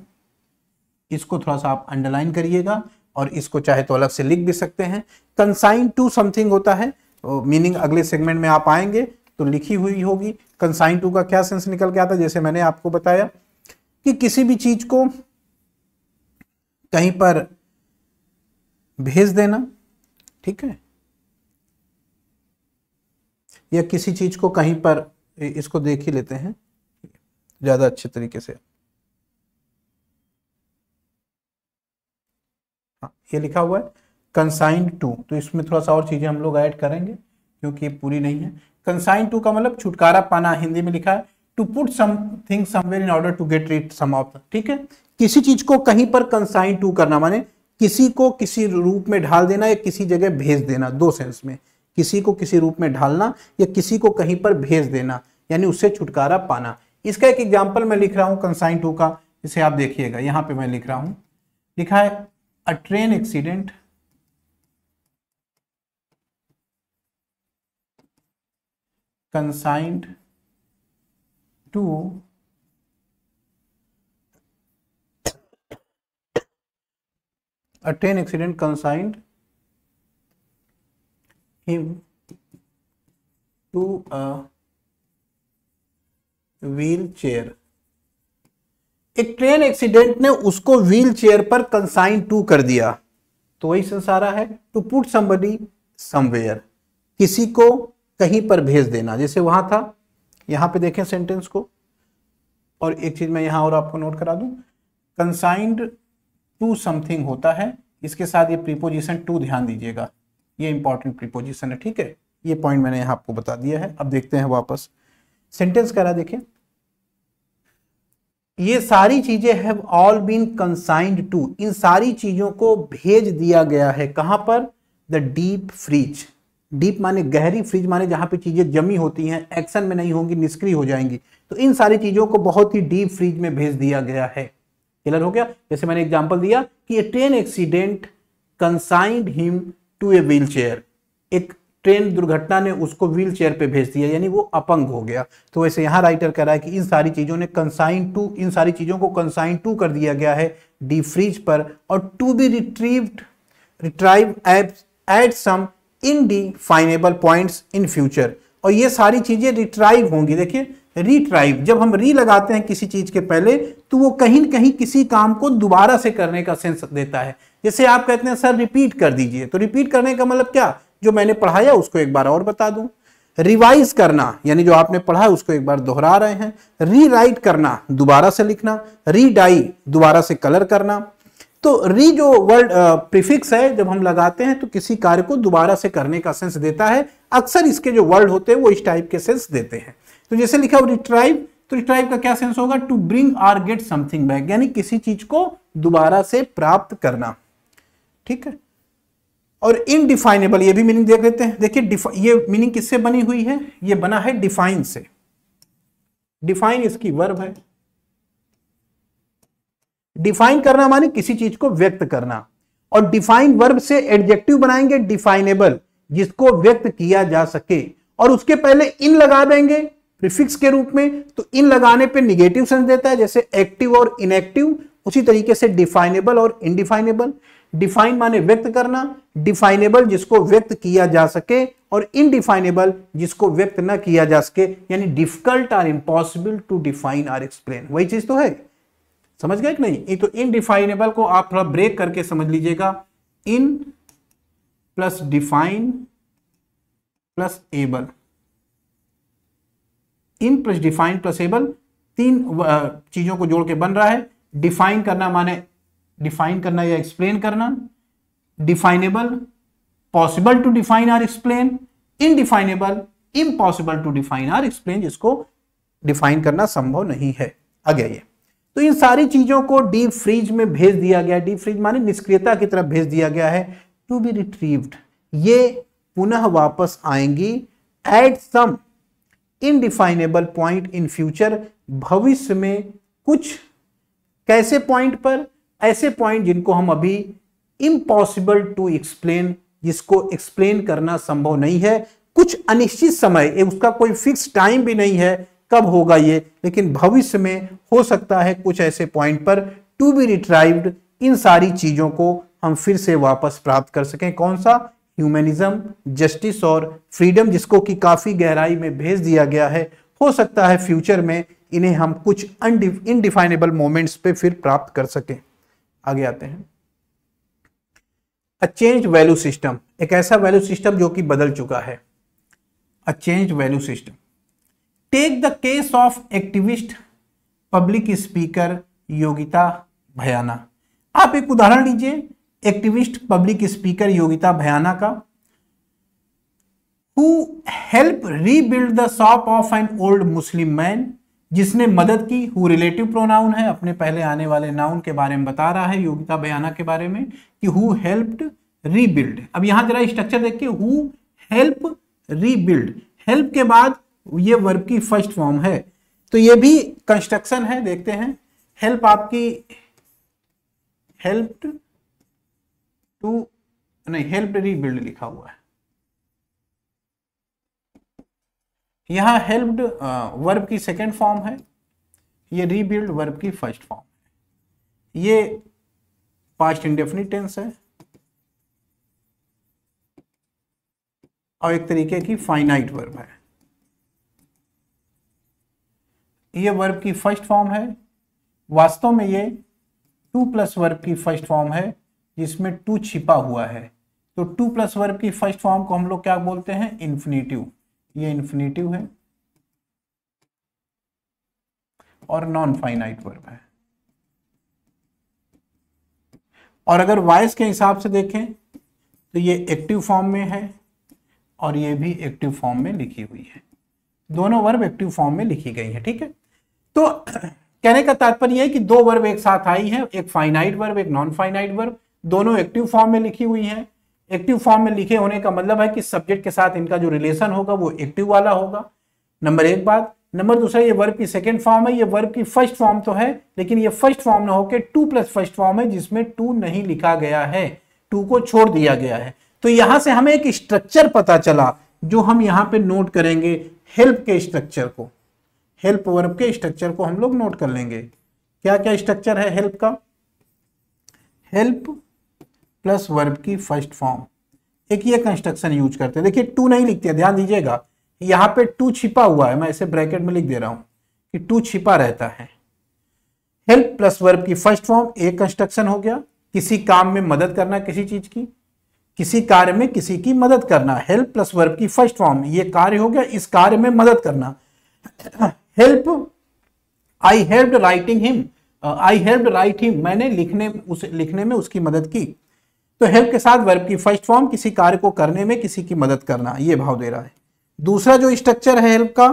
इसको थोड़ा सा आप अंडरलाइन करिएगा और इसको चाहे तो अलग से लिख भी सकते हैं। कंसाइन टू समथिंग होता है, मीनिंग अगले सेगमेंट में आप आएंगे तो लिखी हुई होगी। कंसाइन टू का क्या सेंस निकल के आता है, जैसे मैंने आपको बताया कि किसी भी चीज को कहीं पर भेज देना, ठीक है, या किसी चीज को कहीं पर, इसको देख ही लेते हैं ज्यादा अच्छे तरीके से। हाँ, ये लिखा हुआ है कंसाइन टू, तो इसमें थोड़ा सा और चीजें हम लोग ऐड करेंगे क्योंकि ये पूरी नहीं है। कंसाइन टू का मतलब छुटकारा पाना, हिंदी में लिखा है to put something somewhere in order to get rid some of, ठीक है। किसी चीज को कहीं पर कंसाइन टू करना माने किसी को किसी रूप में ढाल देना या किसी जगह भेज देना, दो सेंस में, किसी को किसी रूप में ढालना या किसी को कहीं पर भेज देना, यानी उससे छुटकारा पाना। इसका एक एग्जाम्पल मैं लिख रहा हूं कंसाइन टू का, इसे आप देखिएगा, यहां पे मैं लिख रहा हूं, लिखा है अ train accident consigned to a train accident consigned him to a wheelchair। एक ट्रेन एक्सीडेंट ने उसको व्हील चेयर पर कंसाइन टू कर दिया, तो वही संसारा है टू पुट समबडी समवेयर, किसी को कहीं पर भेज देना, जैसे वहां था, यहां पे देखें सेंटेंस को। और एक चीज मैं यहां और आपको नोट करा दूं, कंसाइंड टू समथिंग होता है, इसके साथ ये प्रीपोजिशन टू ध्यान दीजिएगा, ये इंपॉर्टेंट प्रीपोजिशन है, ठीक है। ये पॉइंट मैंने यहां आपको बता दिया है। अब देखते हैं वापस सेंटेंस करा, देखिए ये सारी चीजें हैव ऑल बीन कंसाइंड टू, इन सारी चीजों को भेज दिया गया है, कहां पर, द डीप फ्रीज। डीप माने गहरी, फ्रीज माने जहां पे चीजें जमी होती हैं, एक्शन में नहीं होंगी, निष्क्रिय हो जाएंगी, तो इन सारी चीजों को बहुत ही डीप फ्रीज में भेज दिया गया है। क्लियर हो गया। जैसे मैंने एग्जांपल दिया कि a train accident consigned him to a wheelchair, एक ट्रेन दुर्घटना ने उसको व्हील चेयर पे भेज दिया, यानी वो अपंग हो गया। तो वैसे यहां राइटर कह रहा है कि इन सारी चीजों ने कंसाइन टू, इन सारी चीजों को कंसाइन टू कर दिया गया है डीप फ्रीज पर, और to be retrieve at some indefinable points in future, और ये सारी चीजें रिट्राइव होंगी। देखिए रिट्राइव, जब हम री लगाते हैं किसी चीज के पहले तो वो कहीं न कहीं किसी काम को दोबारा से करने का सेंस देता है। जैसे आप कहते हैं सर रिपीट कर दीजिए, तो रिपीट करने का मतलब क्या, जो मैंने पढ़ाया उसको एक बार और बता दूं। रिवाइज करना, यानी जो आपने पढ़ा है उसको एक बार दोहरा रहे हैं। रीराइट करना, दोबारा से लिखना। रीडाई, दोबारा से कलर करना। तो री जो वर्ड प्रीफिक्स है, जब हम लगाते हैं तो किसी कार्य को दोबारा से करने का सेंस देता है। अक्सर इसके जो वर्ड होते हैं वो इस टाइप के सेंस देते हैं। तो जैसे लिखा हो रिट्राइव, तो रिट्राइव का क्या सेंस होगा, to bring or get something back, यानी किसी चीज को दोबारा से प्राप्त करना, ठीक है। और इनडिफाइनेबल, ये भी मीनिंग देख लेते हैं। देखिए ये मीनिंग किससे बनी हुई है, ये बना है डिफाइन से। डिफाइन इसकी वर्ब है। डिफाइन करना माने किसी चीज को व्यक्त करना, और डिफाइन वर्ब से एडजेक्टिव बनाएंगे डिफाइनेबल, जिसको व्यक्त किया जा सके, और उसके पहले इन लगा देंगे प्रीफिक्स के रूप में। तो इन लगाने पे निगेटिव सेंस देता है, जैसे एक्टिव और इनएक्टिव। उसी तरीके से डिफाइनेबल और इनडिफाइनेबल। डिफाइन माने व्यक्त करना, डिफाइनेबल जिसको व्यक्त किया जा सके, और इनडिफाइनेबल जिसको व्यक्त न किया जा सके, यानी डिफिकल्ट और इम्पॉसिबल टू डिफाइन और एक्सप्लेन। वही चीज तो है, समझ गए कि नहीं। तो इनडिफाइनेबल को आप थोड़ा ब्रेक करके समझ लीजिएगा, in plus define plus able. In plus define plus able, तीन चीजों को जोड़ के बन रहा है। डिफाइन करना माने डिफाइन करना या एक्सप्लेन करना, डिफाइनेबल पॉसिबल टू डिफाइन और explain, indefinable impossible to define और एक्सप्लेन, जिसको डिफाइन करना संभव नहीं है। आगे ये तो इन सारी चीजों को डीप फ्रीज में भेज दिया गया। डीप फ्रीज माने निष्क्रियता की तरफ भेज दिया गया है। टू बी रिट्रीव्ड, ये पुनः वापस आएंगी। At some indefinable point in future, भविष्य में कुछ कैसे पॉइंट पर, ऐसे पॉइंट जिनको हम अभी इम्पॉसिबल टू एक्सप्लेन, जिसको एक्सप्लेन करना संभव नहीं है। कुछ अनिश्चित समय, उसका कोई फिक्स टाइम भी नहीं है कब होगा ये, लेकिन भविष्य में हो सकता है कुछ ऐसे पॉइंट पर टू बी रिट्राइव्ड, इन सारी चीजों को हम फिर से वापस प्राप्त कर सकें। कौन सा? ह्यूमनिज्म, जस्टिस और फ्रीडम, जिसको कि काफी गहराई में भेज दिया गया है। हो सकता है फ्यूचर में इन्हें हम कुछ इनडिफाइनेबल मोमेंट्स पे फिर प्राप्त कर सकें। आगे आते हैं। अ चेंज वैल्यू सिस्टम, एक ऐसा वैल्यू सिस्टम जो कि बदल चुका है। A change value system. Take the case of activist public speaker Yogita Bhayana. आप एक उदाहरण लीजिए activist public speaker Yogita Bhayana का। Who help rebuild the shop of an old Muslim man, जिसने मदद की। हु रिलेटिव प्रोनाउन है, अपने पहले आने वाले नाउन के बारे में बता रहा है योगिता भयाना के बारे में कि हु हेल्प्ड रीबिल्ड। अब यहां जरा स्ट्रक्चर देखिए, हु हेल्प रीबिल्ड, हेल्प के बाद ये वर्ब की फर्स्ट फॉर्म है, तो ये भी कंस्ट्रक्शन है। देखते हैं, हेल्प आपकी हेल्प्ड टू, नहीं हेल्प रीबिल्ड लिखा हुआ है यहां। हेल्प्ड वर्ब की सेकेंड फॉर्म है, ये रीबिल्ड वर्ब की फर्स्ट फॉर्म है। ये पास्ट इंडेफिनिट टेंस है और एक तरीके की फाइनाइट वर्ब है। ये वर्ब की फर्स्ट फॉर्म है। वास्तव में ये टू प्लस वर्ब की फर्स्ट फॉर्म है जिसमें टू छिपा हुआ है। तो टू प्लस वर्ब की फर्स्ट फॉर्म को हम लोग क्या बोलते हैं? इन्फिनेटिव। ये इन्फिनेटिव है और नॉन फाइनाइट वर्ब है। और अगर वॉइस के हिसाब से देखें तो ये एक्टिव फॉर्म में है और ये भी एक्टिव फॉर्म में लिखी हुई है। दोनों वर्ब एक्टिव फॉर्म में लिखी गई है। ठीक है, तो कहने का तात्पर्य है कि दो वर्ब एक साथ आई है, एक फाइनाइट वर्ब, एक नॉन फाइनाइट वर्ब, दोनों एक्टिव फॉर्म में लिखी हुई हैं। एक्टिव फॉर्म में लिखे होने का मतलब है कि सब्जेक्ट के साथ इनका जो रिलेशन होगा वो एक्टिव वाला होगा। नंबर एक बात। नंबर दूसरा, ये वर्ब की सेकंड फॉर्म है। ये वर्ब की फर्स्ट फॉर्म तो है, लेकिन ये फर्स्ट फॉर्म ना होकर टू प्लस फर्स्ट फॉर्म है जिसमें टू नहीं लिखा गया है, टू को छोड़ दिया गया है। तो यहां से हमें एक स्ट्रक्चर पता चला जो हम यहां पे नोट करेंगे। हेल्प के स्ट्रक्चर को, हेल्प वर्ब के स्ट्रक्चर को हम लोग नोट कर लेंगे। क्या क्या स्ट्रक्चर है हेल्प का? हेल्प प्लस वर्ब की फर्स्ट फॉर्म, एक ये कंस्ट्रक्शन यूज करते हैं। देखिए टू नहीं लिखते हैं, ध्यान दीजिएगा, यहां पे टू छिपा हुआ है, मैं इसे ब्रैकेट में लिख दे रहा हूं कि टू छिपा रहता है। हेल्प प्लस वर्ब की फर्स्ट फॉर्म एक कंस्ट्रक्शन हो गया। किसी काम में मदद करना, किसी चीज की, किसी कार्य में किसी की मदद करना। हेल्प प्लस वर्ब की फर्स्ट फॉर्म, ये कार्य हो गया, इस कार्य में मदद करना। हेल्प, आई हेल्प्ड राइटिंग हिम, आई हेल्प्ड राइट हिम, मैंने लिखने में उसकी मदद की। तो हेल्प के साथ वर्ब की फर्स्ट फॉर्म, किसी कार्य को करने में किसी की मदद करना, ये भाव दे रहा है। दूसरा जो स्ट्रक्चर है हेल्प का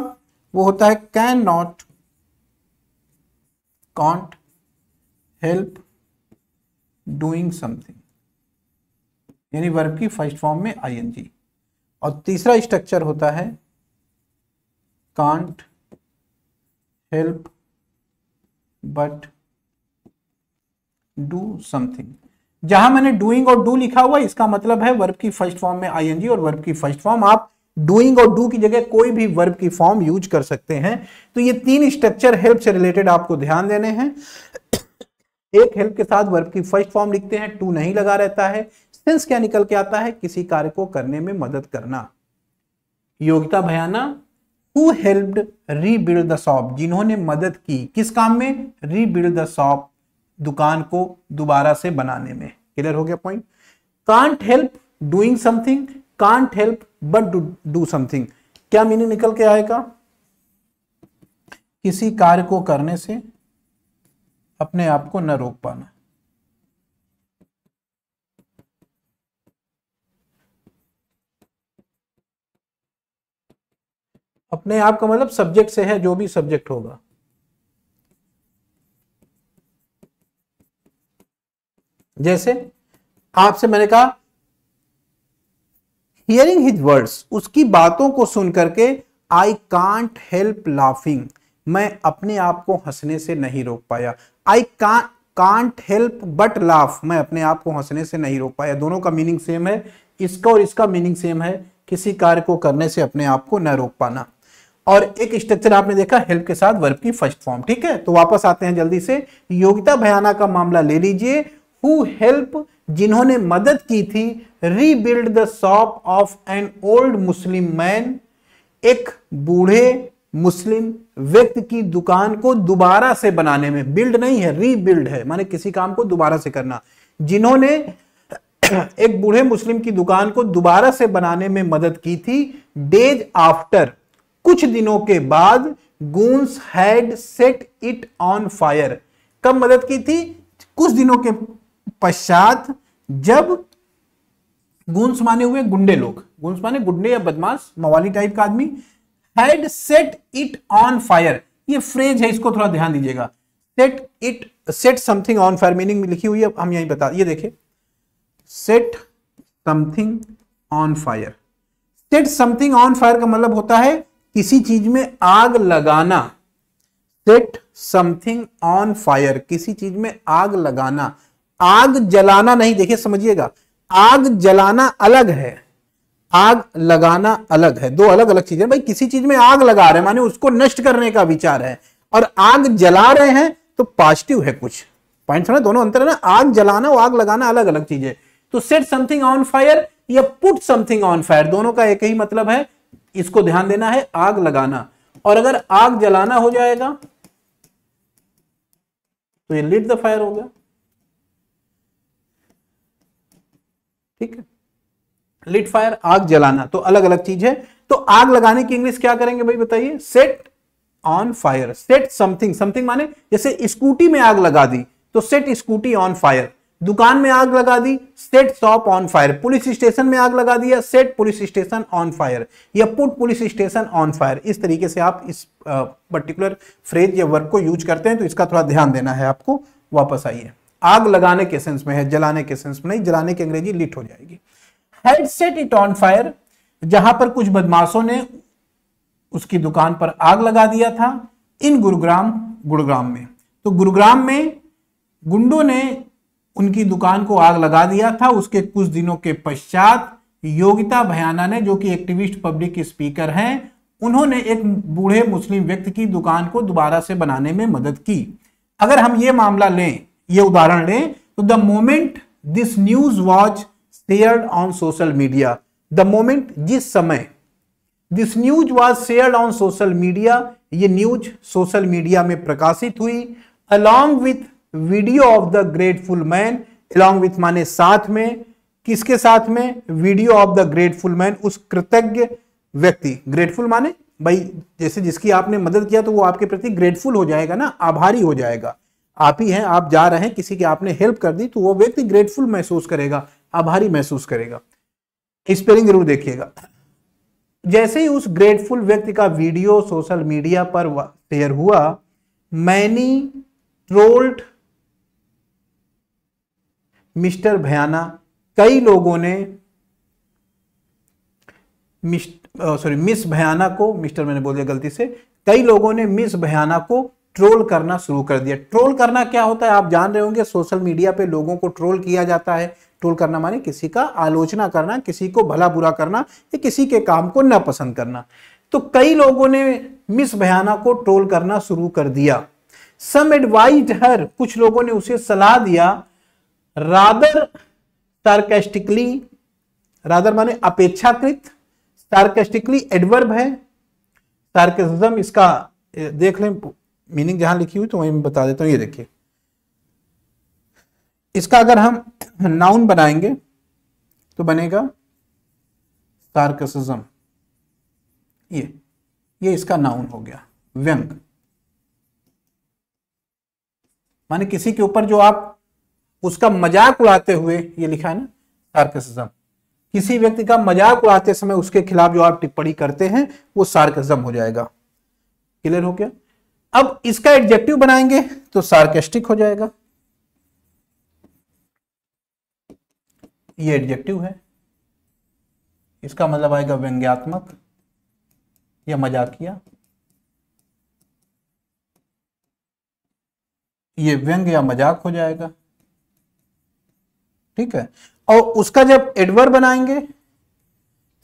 वो होता है can not, can't help doing something, यानी वर्ब की फर्स्ट फॉर्म में आईएनजी। और तीसरा स्ट्रक्चर होता है can't help but do something. जहां मैंने डूइंग और डू लिखा हुआ, इसका मतलब है वर्ब की फर्स्ट फॉर्म में आईएनजी और वर्ब की फर्स्ट फॉर्म। आप डूइंग और डू की जगह कोई भी वर्ब की फॉर्म यूज कर सकते हैं। तो ये तीन स्ट्रक्चर हेल्प से रिलेटेड आपको ध्यान देने हैं। एक, हेल्प के साथ वर्ब की फर्स्ट फॉर्म लिखते हैं, टू नहीं लगा रहता है। सेंस क्या निकल के आता है? किसी कार्य को करने में मदद करना। Yogita Bhayana, who helped rebuild the shop, जिन्होंने मदद की किस काम में? रीबिल्ड द शॉप, दुकान को दोबारा से बनाने में। क्लियर हो गया point? Can't help doing something, can't help but do something, क्या मीनिंग निकल के आएगा? किसी कार्य को करने से अपने आप को न रोक पाना। अपने आप का मतलब सब्जेक्ट से है, जो भी सब्जेक्ट होगा। जैसे आपसे मैंने कहा हियरिंग हिज वर्ड्स, उसकी बातों को सुन करके आई कांट हेल्प लाफिंग, मैं अपने आप को हंसने से नहीं रोक पाया। I can't help but laugh, मैं अपने आप को हंसने से नहीं रोक पाया। दोनों का मीनिंग सेम है, इसका और इसका मीनिंग सेम है, किसी कार्य को करने से अपने आप को न रोक पाना। और एक स्ट्रक्चर आपने देखा हेल्प के साथ वर्ब की फर्स्ट फॉर्म। ठीक है, तो वापस आते हैं जल्दी से। योगिता भयाना का मामला ले लीजिए। हु हेल्प, जिन्होंने मदद की थी, rebuild the shop of an old Muslim man, एक बूढ़े मुस्लिम व्यक्ति की दुकान को दोबारा से बनाने में। बिल्ड नहीं है, रीबिल्ड है, माने किसी काम को दोबारा से करना। जिन्होंने एक बूढ़े मुस्लिम की दुकान को दोबारा से बनाने में मदद की थी। डेज आफ्टर, कुछ दिनों के बाद। Goons had set it on fire, कब मदद की थी? कुछ दिनों के पश्चात, जब गूंस माने हुए गुंडे लोग, गूंस माने गुंडे या बदमाश मवाली टाइप का आदमी। Had set it on fire, ये फ्रेज है, इसको थोड़ा ध्यान दीजिएगा। Set something on fire meaning लिखी हुई है, हम यही बता, ये देखिए, set something on fire. Set something on fire का मतलब होता है किसी चीज में आग लगाना। सेट समथिंग ऑन फायर, किसी चीज में आग लगाना, आग जलाना नहीं। देखिए समझिएगा, आग जलाना अलग है, आग लगाना अलग है, दो अलग अलग चीजें। भाई किसी चीज में आग लगा रहे हैं माने उसको नष्ट करने का विचार है, और आग जला रहे हैं तो पॉजिटिव है। कुछ पॉइंट समझ, दोनों अंतर है ना। आग जलाना और आग लगाना अलग अलग चीजें। तो सेट समथिंग ऑन फायर या पुट समथिंग ऑन फायर, दोनों का एक ही मतलब है, इसको ध्यान देना है, आग लगाना। और अगर आग जलाना हो जाएगा तो ये लीट द फायर हो गया। ठीक है, लिट फायर, आग जलाना, तो अलग अलग चीज है। तो आग लगाने की इंग्लिश क्या करेंगे भाई बताइए? Set on fire. Set something, something माने जैसे स्कूटी में आग लगा दी तो सेट स्कूटी ऑन फायर। दुकान में आग लगा दी, set shop on fire. Police station में आग लगा दिया, set police station on fire, या put police station on fire. इस तरीके से आप इस पर्टिकुलर फ्रेज या वर्ब को यूज करते हैं, तो इसका थोड़ा ध्यान देना है आपको। वापस आइए, आग लगाने के सेंस में है, जलाने के सेंस में नहीं। जलाने की अंग्रेजी लिट हो जाएगी। Had set it on fire, जहां पर कुछ बदमाशों ने उसकी दुकान पर आग लगा दिया था। इन गुरुग्राम, गुरुग्राम में, तो गुरुग्राम में गुंडों ने उनकी दुकान को आग लगा दिया था। उसके कुछ दिनों के पश्चात योगिता भयाना ने, जो कि एक्टिविस्ट पब्लिक स्पीकर हैं, उन्होंने एक बूढ़े मुस्लिम व्यक्ति की दुकान को दोबारा से बनाने में मदद की। अगर हम ये मामला लें, ये उदाहरण लें, तो the moment this news was shared on social media, the moment, जिस समय, this news was shared on social media, ये न्यूज सोशल मीडिया में प्रकाशित हुई। Along with video of the grateful man, along with माने साथ में, किसके साथ में? Video of the grateful man, उस कृतज्ञ व्यक्ति। ग्रेटफुल माने भाई जैसे जिसकी आपने मदद किया तो वो आपके प्रति ग्रेटफुल हो जाएगा ना, आभारी हो जाएगा। आप ही हैं, आप जा रहे हैं, किसी की आपने हेल्प कर दी तो वो व्यक्ति ग्रेटफुल महसूस करेगा, आभारी महसूस करेगा। स्पेलिंग जरूर देखिएगा। जैसे ही उस ग्रेटफुल व्यक्ति का वीडियो सोशल मीडिया पर शेयर हुआ, मैनी ट्रोल्ड मिस्टर भयाना, कई लोगों ने मिस भयाना को, मिस्टर मैंने बोल दिया गलती से, कई लोगों ने मिस भयाना को ट्रोल करना शुरू कर दिया। ट्रोल करना क्या होता है आप जान रहे होंगे, सोशल मीडिया पे लोगों को ट्रोल किया जाता है। ट्रोल करना माने किसी का आलोचना करना, किसी को भला बुरा करना, या किसी के काम को ना पसंद करना। तो कई लोगों ने मिस भयाना को ट्रोल करना शुरू कर दिया। सम एडवाइज्ड हर, कुछ लोगों ने उसे सलाह दिया। रादर सार्केस्टिकली, रादर माने अपेक्षाकृत, सार्केस्टिकली एडवर्ब है। सार्केसिज्म इसका देख लें मीनिंग जहां लिखी हुई, तो वहीं मैं बता देता हूं। ये देखिए, इसका अगर हम नाउन बनाएंगे तो बनेगा सार्केसिज्म। ये इसका नाउन हो गया, व्यंग माने किसी के ऊपर जो आप उसका मजाक उड़ाते हुए, ये लिखा है ना सार्केसिज्म, किसी व्यक्ति का मजाक उड़ाते समय उसके खिलाफ जो आप टिप्पणी करते हैं वो सार्केसिज्म हो जाएगा। क्लियर हो गया? अब इसका एडजेक्टिव बनाएंगे तो सार्केस्टिक हो जाएगा। ये एडजेक्टिव है, इसका मतलब आएगा व्यंग्यात्मक या मजाकिया। ये व्यंग या मजाक हो जाएगा। ठीक है, और उसका जब एडवर्ब बनाएंगे,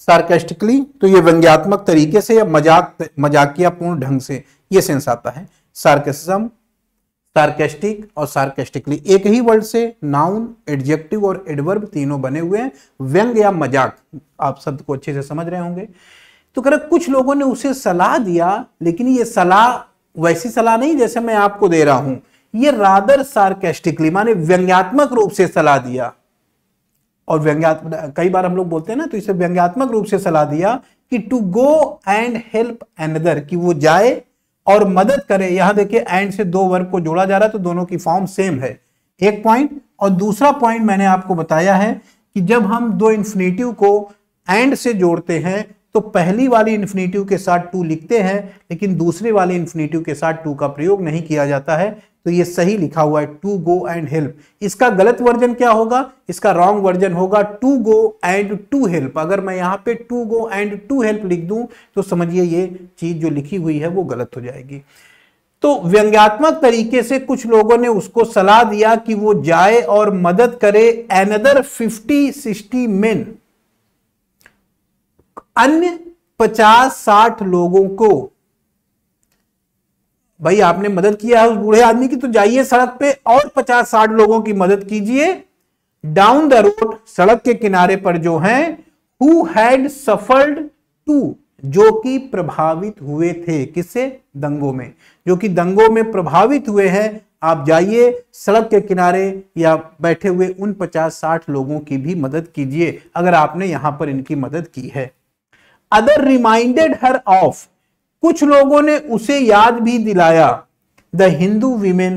सार्केस्टिकली तो ये व्यंग्यात्मक तरीके से या मजाकियापूर्ण ढंग से, ये सेंस आता है। सार्केसिज्म, सार्केस्टिक और सार्केस्टिकली एक ही वर्ड से नाउन, एडजेक्टिव और एडवर्ब तीनों बने हुए हैं। व्यंग या मजाक, आप शब्द को अच्छे से समझ रहे होंगे। तो कह रहे कुछ लोगों ने उसे सलाह दिया, लेकिन ये सलाह वैसी सलाह नहीं जैसे मैं आपको दे रहा हूं, ये रादर सार्केस्टिकली माने व्यंग्यात्मक रूप से सलाह दिया। और व्यंग्यात्मक कई बार हम लोग बोलते हैं ना, तो इसे व्यंग्यात्मक रूप से सलाह दिया कि to go and help another, कि वो जाए और मदद करे। यहां देखिए एंड से दो वर्ब को जोड़ा जा रहा है, तो दोनों की फॉर्म सेम है, एक पॉइंट। और दूसरा पॉइंट मैंने आपको बताया है कि जब हम दो इन्फिनेटिव को एंड से जोड़ते हैं तो पहली वाली इन्फिनेटिव के साथ टू लिखते हैं, लेकिन दूसरे वाले इन्फिनेटिव के साथ टू का प्रयोग नहीं किया जाता है। तो ये सही लिखा हुआ है, टू गो एंड हेल्प। इसका गलत वर्जन क्या होगा, इसका रॉन्ग वर्जन होगा to go and to help. अगर मैं यहां पे to go and to help लिख दूं तो समझिए ये चीज जो लिखी हुई है वो गलत हो जाएगी। तो व्यंग्यात्मक तरीके से कुछ लोगों ने उसको सलाह दिया कि वो जाए और मदद करे अनदर 50-60 मेन, अन्य 50-60 लोगों को। भाई आपने मदद किया है उस बूढ़े आदमी की, तो जाइए सड़क पे और 50-60 लोगों की मदद कीजिए। डाउन द रोड, सड़क के किनारे पर जो हैं, हु हैड सफर्ड टू, जो कि प्रभावित हुए थे, किससे, दंगों में, जो कि दंगों में प्रभावित हुए हैं। आप जाइए सड़क के किनारे या बैठे हुए उन 50-60 लोगों की भी मदद कीजिए, अगर आपने यहां पर इनकी मदद की है। अदर रिमाइंडेड हर ऑफ, कुछ लोगों ने उसे याद भी दिलाया, the Hindu women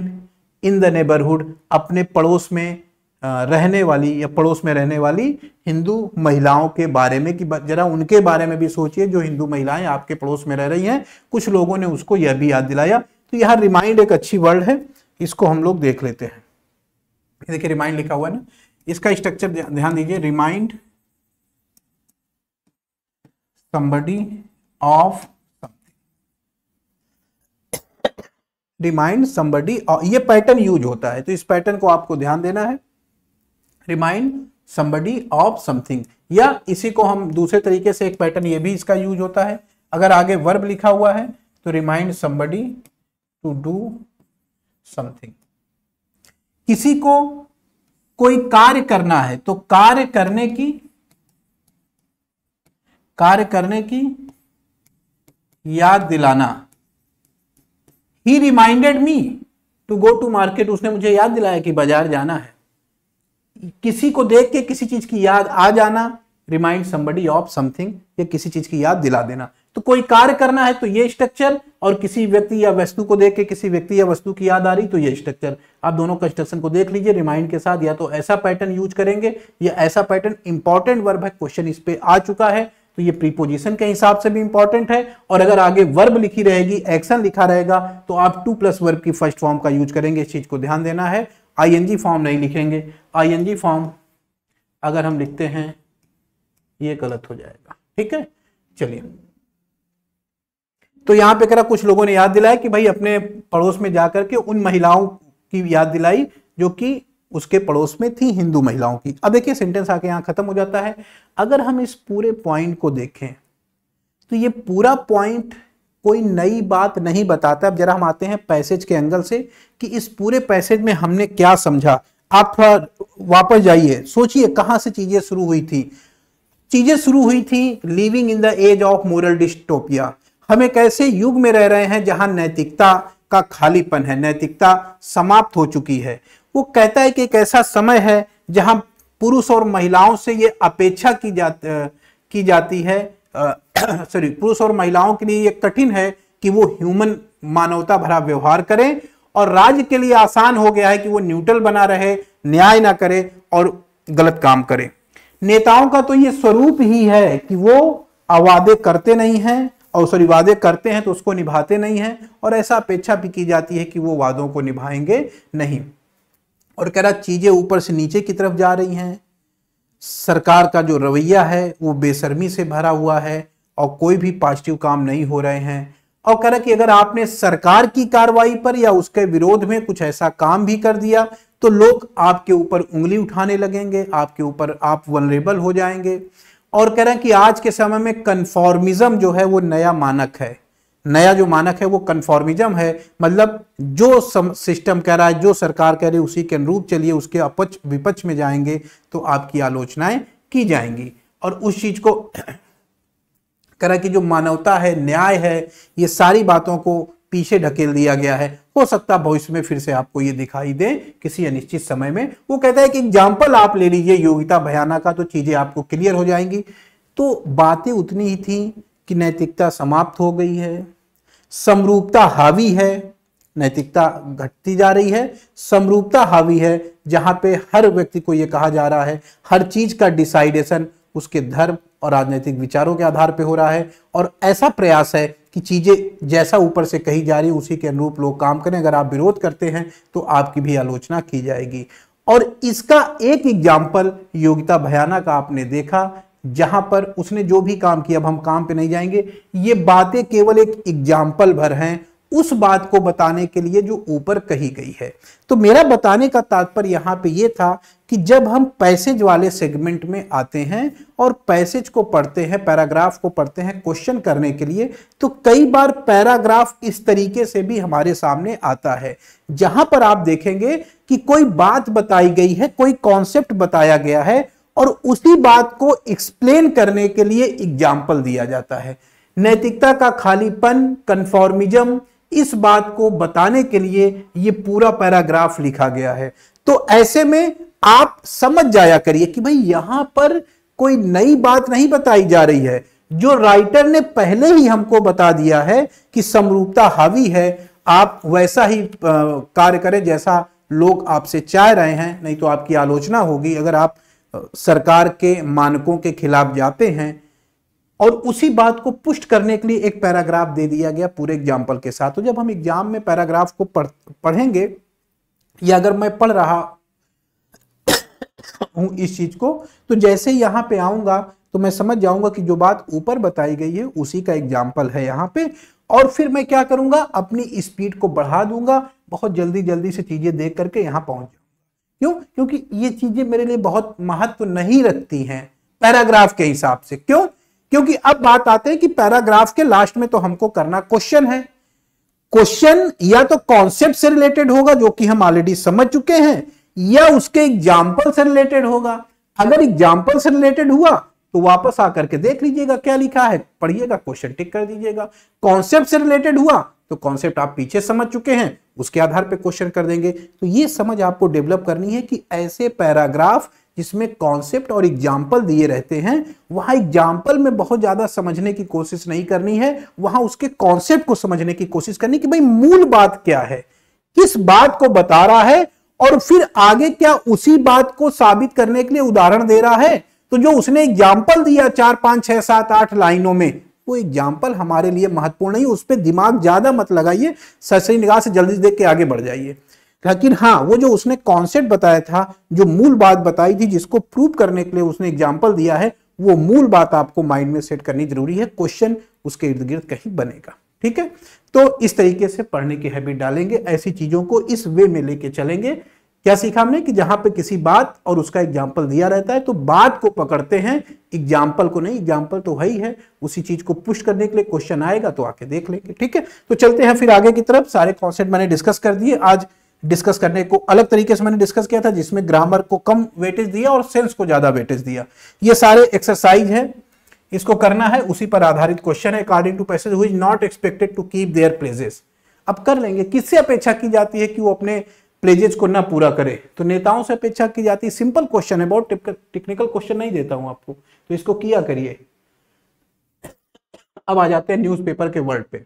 in the neighbourhood, अपने पड़ोस में रहने वाली या पड़ोस में रहने वाली हिंदू महिलाओं के बारे में, कि जरा उनके बारे में भी सोचिए, जो हिंदू महिलाएं आपके पड़ोस में रह रही हैं, कुछ लोगों ने उसको यह भी याद दिलाया। तो यह रिमाइंड एक अच्छी वर्ड है, इसको हम लोग देख लेते हैं। देखिए रिमाइंड लिखा हुआ है ना, इसका स्ट्रक्चर ध्यान दीजिए, remind somebody of remind somebody, ये पैटर्न यूज होता है, तो इस पैटर्न को आपको ध्यान देना है। रिमाइंड somebody of something, या इसी को हम दूसरे तरीके से एक पैटर्न ये भी इसका यूज होता है, अगर आगे वर्ब लिखा हुआ है तो remind somebody to do something। किसी को कोई कार्य करना है तो कार्य करने की याद दिलाना। He reminded me to go to market, उसने मुझे याद दिलाया कि बाजार जाना है। किसी को देख के किसी चीज की याद आ जाना, रिमाइंड समबडी ऑफ समथिंग, या किसी चीज की याद दिला देना। तो कोई कार्य करना है तो ये स्ट्रक्चर, और किसी व्यक्ति या वस्तु को देख के किसी व्यक्ति या वस्तु की याद आ रही तो ये स्ट्रक्चर। आप दोनों कंस्ट्रक्शन को देख लीजिए रिमाइंड के साथ, या तो ऐसा पैटर्न यूज करेंगे या ऐसा पैटर्न। इंपॉर्टेंट वर्ब है, क्वेश्चन इस पे आ चुका है, तो ये प्रीपोजिशन के हिसाब से भी इंपॉर्टेंट है। और अगर आगे वर्ब लिखी रहेगी, एक्शन लिखा रहेगा, तो आप टू प्लस वर्ब की फर्स्ट फॉर्म का यूज करेंगे, इस चीज को ध्यान देना है। आईएनजी फॉर्म नहीं लिखेंगे, आईएनजी फॉर्म अगर हम लिखते हैं ये गलत हो जाएगा, ठीक है। चलिए, तो यहां पे करा कुछ लोगों ने याद दिलाया कि भाई अपने पड़ोस में जाकर के उन महिलाओं की याद दिलाई जो कि उसके पड़ोस में थी, हिंदू महिलाओं की। अब देखिए सेंटेंस आके यहां खत्म हो जाता है। अगर हम इस पूरे पॉइंट को देखें तो ये पूरा पॉइंट कोई नई बात नहीं बताता। अब जरा हम आते हैं पैसेज के एंगल से कि इस पूरे पैसेज में हमने क्या समझा। आप थोड़ा वापस जाइए, सोचिए कहां से चीजें शुरू हुई थी। चीजें शुरू हुई थी living in the age of moral dystopia. हम एक ऐसे युग में रह रहे हैं जहां नैतिकता का खालीपन है, नैतिकता समाप्त हो चुकी है। वो कहता है कि एक ऐसा समय है जहां पुरुष और महिलाओं से ये अपेक्षा की जाती है, सॉरी, पुरुष और महिलाओं के लिए ये कठिन है कि वो ह्यूमन मानवता भरा व्यवहार करें, और राज्य के लिए आसान हो गया है कि वो न्यूट्रल बना रहे, न्याय ना करे और गलत काम करे। नेताओं का तो ये स्वरूप ही है कि वो वादे करते नहीं हैं, और सॉरी वादे करते हैं तो उसको निभाते नहीं हैं, और ऐसा अपेक्षा भी की जाती है कि वो वादों को निभाएंगे नहीं। और कह रहा चीजें ऊपर से नीचे की तरफ जा रही हैं, सरकार का जो रवैया है वो बेशर्मी से भरा हुआ है, और कोई भी पॉजिटिव काम नहीं हो रहे हैं। और कह रहा कि अगर आपने सरकार की कार्रवाई पर या उसके विरोध में कुछ ऐसा काम भी कर दिया तो लोग आपके ऊपर उंगली उठाने लगेंगे, आपके ऊपर आप वनरेबल हो जाएंगे। और कह रहे हैं कि आज के समय में कन्फॉर्मिज्म जो है वो नया मानक है। नया जो मानक है वो कन्फॉर्मिज्म है, मतलब जो सिस्टम कह रहा है, जो सरकार कह रही है उसी के अनुरूप चलिए, उसके अपक्ष विपक्ष में जाएंगे तो आपकी आलोचनाएं की जाएंगी। और उस चीज को कह रहा है कि जो मानवता है, न्याय है, ये सारी बातों को पीछे ढकेल दिया गया है। हो सकता है भविष्य में फिर से आपको ये दिखाई दे किसी अनिश्चित समय में। वो कहता है कि एग्जाम्पल आप ले लीजिए योगिता भयाना का, तो चीजें आपको क्लियर हो जाएंगी। तो बातें उतनी ही थी कि नैतिकता समाप्त हो गई है, समरूपता हावी है, नैतिकता घटती जा रही है, समरूपता हावी है, जहां पे हर व्यक्ति को यह कहा जा रहा है हर चीज का डिसाइडेशन उसके धर्म और राजनीतिक विचारों के आधार पे हो रहा है। और ऐसा प्रयास है कि चीजें जैसा ऊपर से कही जा रही है उसी के अनुरूप लोग काम करें। अगर आप विरोध करते हैं तो आपकी भी आलोचना की जाएगी। और इसका एक एग्जाम्पल योगिता भयाना का आपने देखा, जहां पर उसने जो भी काम किया, अब हम काम पे नहीं जाएंगे, ये बातें केवल एक एग्जाम्पल भर हैं उस बात को बताने के लिए जो ऊपर कही गई है। तो मेरा बताने का तात्पर्य यहां पे ये था कि जब हम पैसेज वाले सेगमेंट में आते हैं और पैसेज को पढ़ते हैं, पैराग्राफ को पढ़ते हैं क्वेश्चन करने के लिए, तो कई बार पैराग्राफ इस तरीके से भी हमारे सामने आता है, जहां पर आप देखेंगे कि कोई बात बताई गई है, कोई कॉन्सेप्ट बताया गया है और उसी बात को एक्सप्लेन करने के लिए एग्जाम्पल दिया जाता है। नैतिकता का खालीपन, कन्फॉर्मिज्म, इस बात को बताने के लिए ये पूरा पैराग्राफ लिखा गया है। तो ऐसे में आप समझ जाया करिए कि भाई यहां पर कोई नई बात नहीं बताई जा रही है, जो राइटर ने पहले ही हमको बता दिया है कि समरूपता हावी है, आप वैसा ही कार्य करें जैसा लोग आपसे चाह रहे हैं, नहीं तो आपकी आलोचना होगी। अगर आप सरकार के मानकों के खिलाफ जाते हैं, और उसी बात को पुष्ट करने के लिए एक पैराग्राफ दे दिया गया पूरे एग्जाम्पल के साथ। तो जब हम एग्जाम में पैराग्राफ को पढ़ेंगे, या अगर मैं पढ़ रहा हूं इस चीज को, तो जैसे यहां पे आऊंगा तो मैं समझ जाऊंगा कि जो बात ऊपर बताई गई है उसी का एग्जाम्पल है यहां पे। और फिर मैं क्या करूंगा, अपनी स्पीड को बढ़ा दूंगा, बहुत जल्दी जल्दी से चीजें देख करके यहां पहुंच जाऊंगा। क्यों? क्योंकि ये चीजें मेरे लिए बहुत महत्व नहीं रखती हैं पैराग्राफ के हिसाब से। क्यों? क्योंकि अब बात आते हैं कि पैराग्राफ के लास्ट में तो हमको करना क्वेश्चन है। क्वेश्चन या तो कॉन्सेप्ट से रिलेटेड होगा जो कि हम ऑलरेडी समझ चुके हैं, या उसके एग्जाम्पल से रिलेटेड होगा। अगर एग्जाम्पल से रिलेटेड हुआ तो वापस आकर के देख लीजिएगा क्या लिखा है, पढ़िएगा, क्वेश्चन टिक कर दीजिएगा। कॉन्सेप्ट से रिलेटेड हुआ तो कॉन्सेप्ट आप पीछे समझ चुके हैं, उसके आधार पे क्वेश्चन कर देंगे। तो ये समझ आपको डेवलप करनी है कि ऐसे पैराग्राफ जिसमें कॉन्सेप्ट और एग्जाम्पल दिए रहते हैं, वहां एग्जाम्पल में बहुत ज्यादा समझने की कोशिश नहीं करनी है, वहां उसके कॉन्सेप्ट को समझने की कोशिश करनी कि भाई मूल बात क्या है, किस बात को बता रहा है, और फिर आगे क्या उसी बात को साबित करने के लिए उदाहरण दे रहा है। तो जो उसने एग्जाम्पल दिया 4, 5, 6, 7, 8 लाइनों में, वो एग्जाम्पल हमारे लिए महत्वपूर्ण नहीं, उस पर दिमाग ज्यादा मत लगाइए, सरसरी निगाह से जल्दी देख के आगे बढ़ जाइए। लेकिन हाँ, वो जो उसने कॉन्सेप्ट बताया था, जो मूल बात बताई थी, जिसको प्रूव करने के लिए उसने एग्जाम्पल दिया है, वो मूल बात आपको माइंड में सेट करनी जरूरी है। क्वेश्चन उसके इर्द गिर्द कहीं बनेगा, ठीक है। तो इस तरीके से पढ़ने की हैबिट डालेंगे, ऐसी चीजों को इस वे में लेके चलेंगे। क्या सीखा हमने कि जहां पे किसी बात और उसका एग्जाम्पल दिया रहता है तो बात को पकड़ते हैं, एग्जाम्पल को नहीं। एग्जाम्पल तो है ही है, उसी चीज को पुश करने के लिए क्वेश्चन आएगा तो आके देख लेंगे, ठीक है। तो चलते हैं फिर आगे की तरफ। सारे कॉन्सेप्ट मैंने डिस्कस कर दिए। आज डिस्कस करने को अलग तरीके से मैंने डिस्कस किया था, जिसमें ग्रामर को कम वेटेज दिया और सेंस को ज्यादा वेटेज दिया। ये सारे एक्सरसाइज है, इसको करना है, उसी पर आधारित क्वेश्चन है। According to passage who is not expected to keep their pledges. अब कर लेंगे। किससे अपेक्षा की जाती है कि वो अपने प्लेजेज को ना पूरा करे? तो नेताओं से अपेक्षा की जाती है। सिंपल क्वेश्चन है, बहुत टेक्निकल क्वेश्चन नहीं देता हूं आपको, तो इसको किया करिए। अब आ जाते हैं न्यूज़पेपर के वर्ड पे।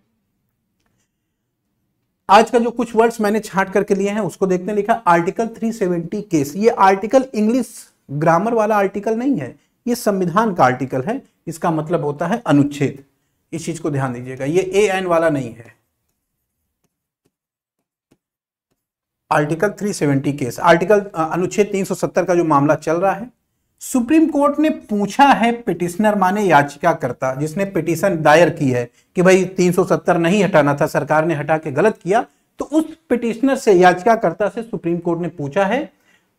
आज का जो कुछ वर्ड्स मैंने छांट करके लिए हैं उसको देखते हैं। लिखा आर्टिकल 370 केस। ये आर्टिकल इंग्लिश ग्रामर वाला आर्टिकल नहीं है, ये संविधान का आर्टिकल है। इसका मतलब होता है अनुच्छेद। इस चीज को ध्यान दीजिएगा, ये AN वाला नहीं है। आर्टिकल 370 केस, आर्टिकल अनुच्छेद 370 का जो मामला चल रहा है, सुप्रीम कोर्ट ने पूछा है पिटिशनर माने याचिकाकर्ता, जिसने पिटीशन दायर की है कि भाई 370 नहीं हटाना था, सरकार ने हटा के गलत किया, तो उस पिटिशनर से, याचिकाकर्ता से सुप्रीम कोर्ट ने पूछा है,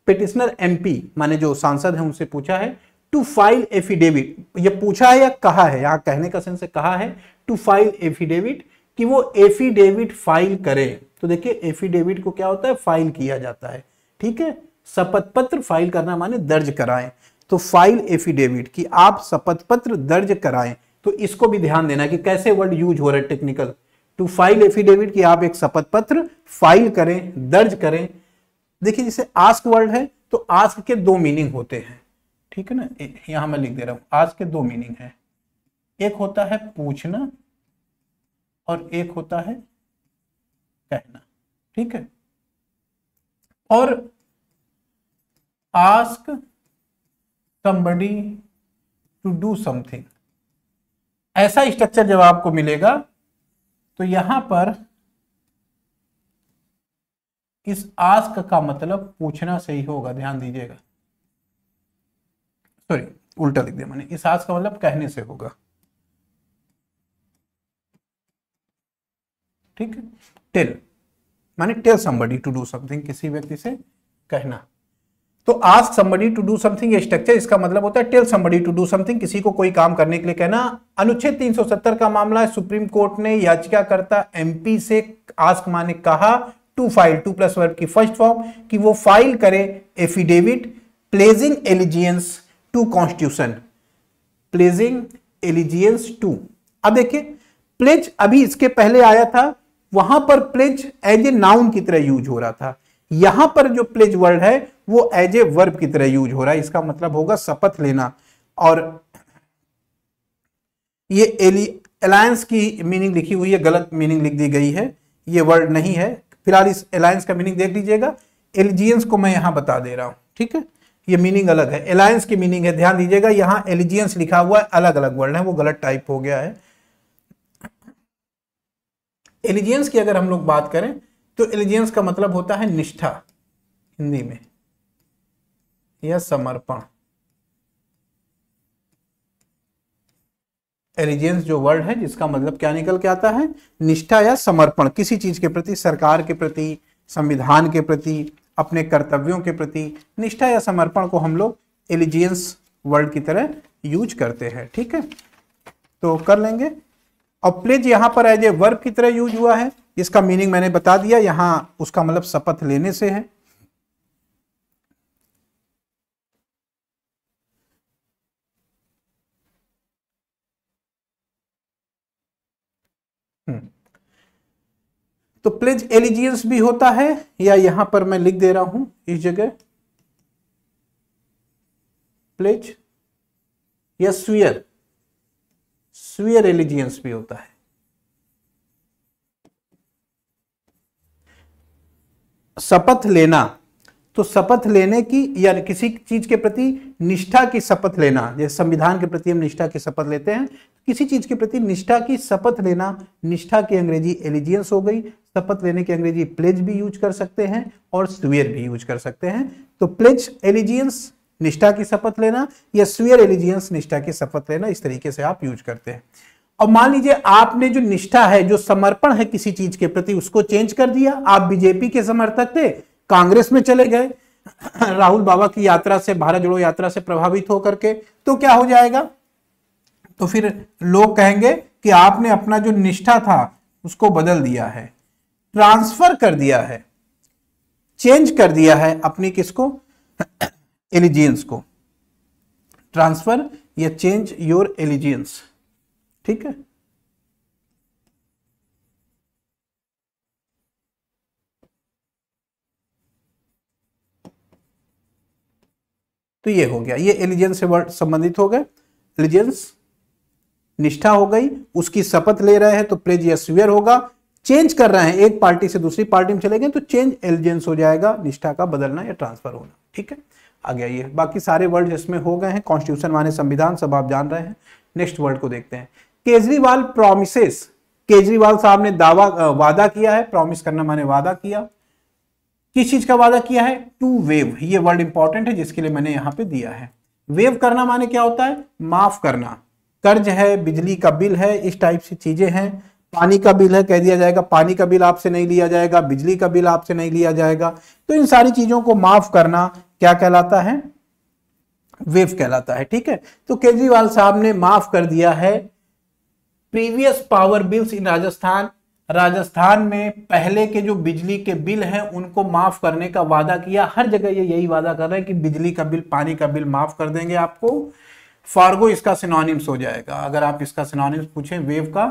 पिटिशनर MP माने जो सांसद हैं उनसे पूछा है, टू फाइल एफिडेविट, ये पूछा है या कहा है, यहां कहने का सेंस से कहा है टू फाइल एफिडेविट, कि वो एफिडेविट फाइल करे। तो देखिए एफिडेविट को क्या होता है, फाइल किया जाता है, ठीक है। शपथ पत्र फाइल करना माने दर्ज कराएं, तो फाइल एफिडेविट कि आप शपथ पत्र दर्ज कराएं। तो इसको भी ध्यान देना कि कैसे वर्ड यूज हो रहा है टेक्निकल। टू फाइल एफिडेविट कि आप एक शपथ पत्र फाइल करें, दर्ज करें। देखिए जैसे आस्क वर्ड है तो आस्क के दो मीनिंग होते हैं, ठीक है ना, यहां मैं लिख दे रहा हूं, आस्क के दो मीनिंग है, एक होता है पूछना और एक होता है कहना, ठीक है। और ask somebody to do something, ऐसा स्ट्रक्चर जब आपको मिलेगा तो यहां पर इस आस्क का मतलब पूछना सही होगा, ध्यान दीजिएगा, सॉरी उल्टा लिख दिया मैंने, इस आस्क का मतलब कहने से होगा, ठीक है। टेल माने tell somebody to do something, किसी व्यक्ति से कहना। तो ask somebody to do something ये स्ट्रक्चर, इसका मतलब होता है tell somebody to do something, किसी को कोई काम करने के लिए कहना। अनुच्छेद 370 का मामला है, सुप्रीम कोर्ट ने याचिकाकर्ता एमपी से आस्क माने कहा, to file, to plus verb की फर्स्ट फॉर्म, कि वो फाइल करे affidavit pledging allegiance to constitution, pledging allegiance to. अब देखिए प्लेज अभी इसके पहले आया था, वहां पर प्लेज एज ए नाउन की तरह यूज हो रहा था, यहां पर जो प्लेज वर्ड है वो एज ए वर्ब की तरह यूज हो रहा है, इसका मतलब होगा शपथ लेना। और ये अलायंस की मीनिंग लिखी हुई है, गलत मीनिंग लिख दी गई है, ये वर्ड नहीं है। फिलहाल इस अलायंस का मीनिंग देख लीजिएगा, एलिजियंस को मैं यहां बता दे रहा हूं, ठीक है, ये मीनिंग अलग है, अलायंस की मीनिंग है, ध्यान दीजिएगा। यहां एलिजियंस लिखा हुआ है, अलग अलग वर्ड है, वो गलत टाइप हो गया है। एलिजियंस की अगर हम लोग बात करें तो एलिजियंस का मतलब होता है निष्ठा हिंदी में, या समर्पण। एलिजियंस जो वर्ड है जिसका मतलब क्या निकल के आता है, निष्ठा या समर्पण, किसी चीज के प्रति, सरकार के प्रति, संविधान के प्रति, अपने कर्तव्यों के प्रति निष्ठा या समर्पण को हम लोग एलिजियंस वर्ड की तरह यूज करते हैं, ठीक है। तो कर लेंगे। और प्लेज यहां पर एज ए वर्ब की तरह यूज हुआ है, इसका मीनिंग मैंने बता दिया, यहां उसका मतलब शपथ लेने से है। तो प्लेज एलिजियंस भी होता है, या यहां पर मैं लिख दे रहा हूं इस जगह प्लेज या स्वीयर, स्वीयर एलिजियंस भी होता है। शपथ लेना, तो शपथ लेने की या किसी चीज के प्रति निष्ठा की शपथ लेना, जैसे संविधान के प्रति हम निष्ठा की शपथ लेते हैं, किसी चीज के प्रति निष्ठा की शपथ लेना, निष्ठा की अंग्रेजी एलिजियंस हो गई। शपथ लेने की अंग्रेजी प्लेज भी यूज कर सकते हैं और स्वीयर भी यूज कर सकते हैं। तो प्लेज एलिजियंस निष्ठा की शपथ लेना, या स्वीयर एलिजियंस निष्ठा की शपथ लेना, इस तरीके से आप यूज करते हैं। और मान लीजिए आपने जो निष्ठा है, जो समर्पण है किसी चीज के प्रति, उसको चेंज कर दिया। आप बीजेपी के समर्थक थे, कांग्रेस में चले गए राहुल बाबा की यात्रा से, भारत जोड़ो यात्रा से प्रभावित होकर के, तो क्या हो जाएगा, तो फिर लोग कहेंगे कि आपने अपना जो निष्ठा था उसको बदल दिया है, ट्रांसफर कर दिया है, चेंज कर दिया है अपनी किसको, एलिजियंस को। ट्रांसफर या चेंज योर एलिजियंस, ठीक है। तो ये हो गया, ये एलिजियंस से वर्ड संबंधित हो गए। एलिजियंस निष्ठा हो गई, उसकी शपथ ले रहे हैं तो प्लेज या स्वीयर होगा। चेंज कर रहे हैं, एक पार्टी से दूसरी पार्टी में चले गए तो चेंज एलिजियंस हो जाएगा, निष्ठा का बदलना या ट्रांसफर होना, ठीक है। आ गया ये, बाकी सारे वर्ड जिसमें हो गए हैं, कॉन्स्टिट्यूशन माने संविधान, सब आप जान रहे हैं। नेक्स्ट वर्ड को देखते हैं, केजरीवाल प्रॉमिसेस। केजरीवाल साहब ने दावा वादा किया है, प्रॉमिस करना माने वादा किया। किस चीज का वादा किया है, टू वेव, ये वर्ड इंपॉर्टेंट है जिसके लिए मैंने यहां पे दिया है। वेव करना माने क्या होता है, माफ करना। कर्ज है, बिजली का बिल है, इस टाइप से चीजें हैं। पानी का बिल है, कह दिया जाएगा पानी का बिल आपसे नहीं लिया जाएगा, बिजली का बिल आपसे नहीं लिया जाएगा। तो इन सारी चीजों को माफ करना क्या कहलाता है, वेव कहलाता है। ठीक है, तो केजरीवाल साहब ने माफ कर दिया है प्रीवियस पावर बिल्स इन राजस्थान। राजस्थान में पहले के जो बिजली के बिल हैं उनको माफ करने का वादा किया। हर जगह ये यही वादा कर रहे हैं कि बिजली का बिल, पानी का बिल माफ कर देंगे आपको। फार्गो इसका सिनोनिम्स हो जाएगा। अगर आप इसका सिनोनिम्स पूछें वेव का,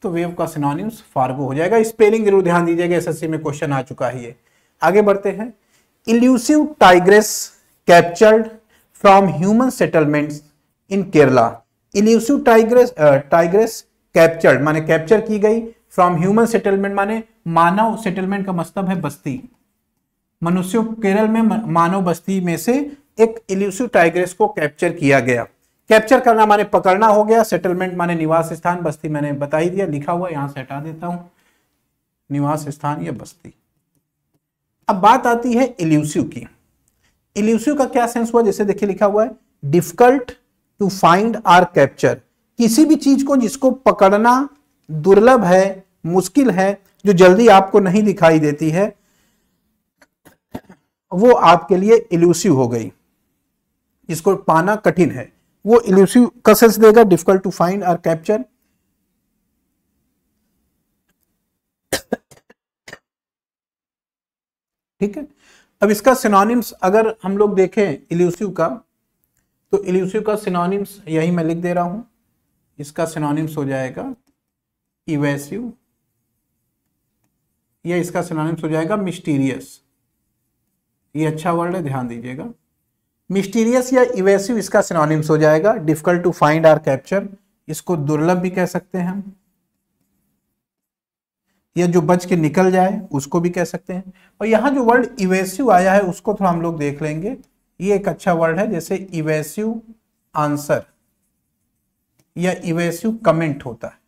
तो वेव का सिनोनिम्स फार्गो हो जाएगा। स्पेलिंग जरूर ध्यान दीजिएगा, एसएससी में क्वेश्चन आ चुका है ये। आगे बढ़ते हैं। Elusive tigress captured from human settlements in Kerala. Elusive tigress captured माने कैप्चर की गई, फ्रॉम ह्यूमन सेटलमेंट माने मानव, सेटलमेंट का मतलब है बस्ती, मनुष्यों, केरल में मानव बस्ती में से एक इल्यूसिव टाइग्रेस को कैप्चर किया गया। कैप्चर करना माने पकड़ना हो गया, सेटलमेंट माने निवास स्थान, बस्ती मैंने बता ही दिया, लिखा हुआ यहां से हटा देता हूं, निवास स्थान या बस्ती। अब बात आती है इल्यूसिव की। इल्यूसिव का क्या सेंस हुआ, जैसे देखिए लिखा हुआ है difficult to find or capture. किसी भी चीज को जिसको पकड़ना दुर्लभ है, मुश्किल है, जो जल्दी आपको नहीं दिखाई देती है, वो आपके लिए इल्यूसिव हो गई। जिसको पाना कठिन है वो इल्यूसिव का सेंस देगा, डिफिकल्ट टू फाइंड और कैप्चर। ठीक है, अब इसका सिनोनिम्स अगर हम लोग देखें इल्यूसिव का, तो इल्यूसिव का सिनोनिम्स यही मैं लिख दे रहा हूं। इसका सिनोनिम्स हो जाएगा इवेसिव, या इसका सिनोनिम्स हो जाएगा मिस्टीरियस। ये अच्छा वर्ड है, ध्यान दीजिएगा। मिस्टीरियस या इवेसिव इसका सिनोनिम्स हो जाएगा। डिफिकल्ट टू फाइंड और कैप्चर, इसको दुर्लभ भी कह सकते हैं हम, या जो बच के निकल जाए उसको भी कह सकते हैं। और यहां जो वर्ड इवेसिव आया है उसको थोड़ा हम लोग देख लेंगे। ये एक अच्छा वर्ड है, जैसे इवेसिव आंसर या इवेसिव कमेंट होता है।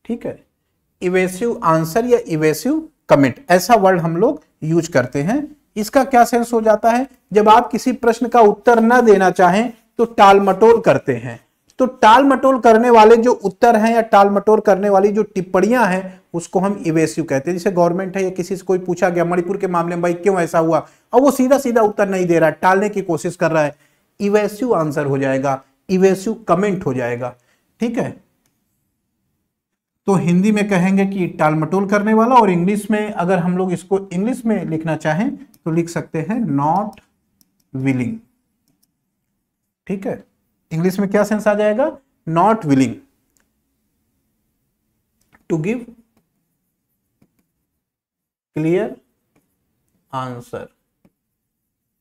ठीक है, इवेसिव आंसर या इवेसिव कमेंट, ऐसा वर्ड हम लोग यूज करते हैं। इसका क्या सेंस हो जाता है, जब आप किसी प्रश्न का उत्तर न देना चाहें तो टाल मटोल करते हैं। तो टाल मटोल करने वाले जो उत्तर हैं या टाल मटोल करने वाली जो टिप्पणियां हैं उसको हम इवेसिव कहते हैं। जैसे गवर्नमेंट है या किसी से कोई पूछा गया मणिपुर के मामले में भाई क्यों ऐसा हुआ, और वो सीधा सीधा उत्तर नहीं दे रहा है, टालने की कोशिश कर रहा है, इवेसिव आंसर हो जाएगा, इवेसिव कमेंट हो जाएगा। ठीक है, तो हिंदी में कहेंगे कि टाल मटोल करने वाला, और इंग्लिश में अगर हम लोग इसको इंग्लिश में लिखना चाहें तो लिख सकते हैं नॉट विलिंग। ठीक है, इंग्लिश में क्या सेंस आ जाएगा, not willing to give clear answer.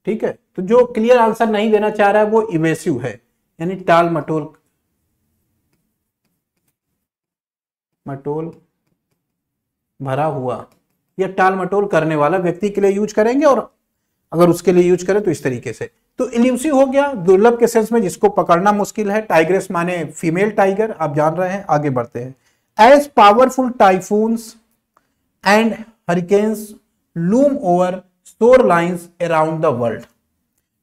ठीक है, तो जो क्लियर आंसर नहीं देना चाह रहा है वो इवेसिव है, यानी टाल मटोल भरा हुआ या टाल मटोल करने वाला व्यक्ति के लिए यूज करेंगे, और अगर उसके लिए यूज करें तो इस तरीके से। तो इल्यूसिव हो गया दुर्लभ के सेंस में, जिसको पकड़ना मुश्किल है। टाइग्रेस माने फीमेल टाइगर, आप जान रहे हैं। आगे बढ़ते हैं। As powerful typhoons and hurricanes loom over shore lines around the world.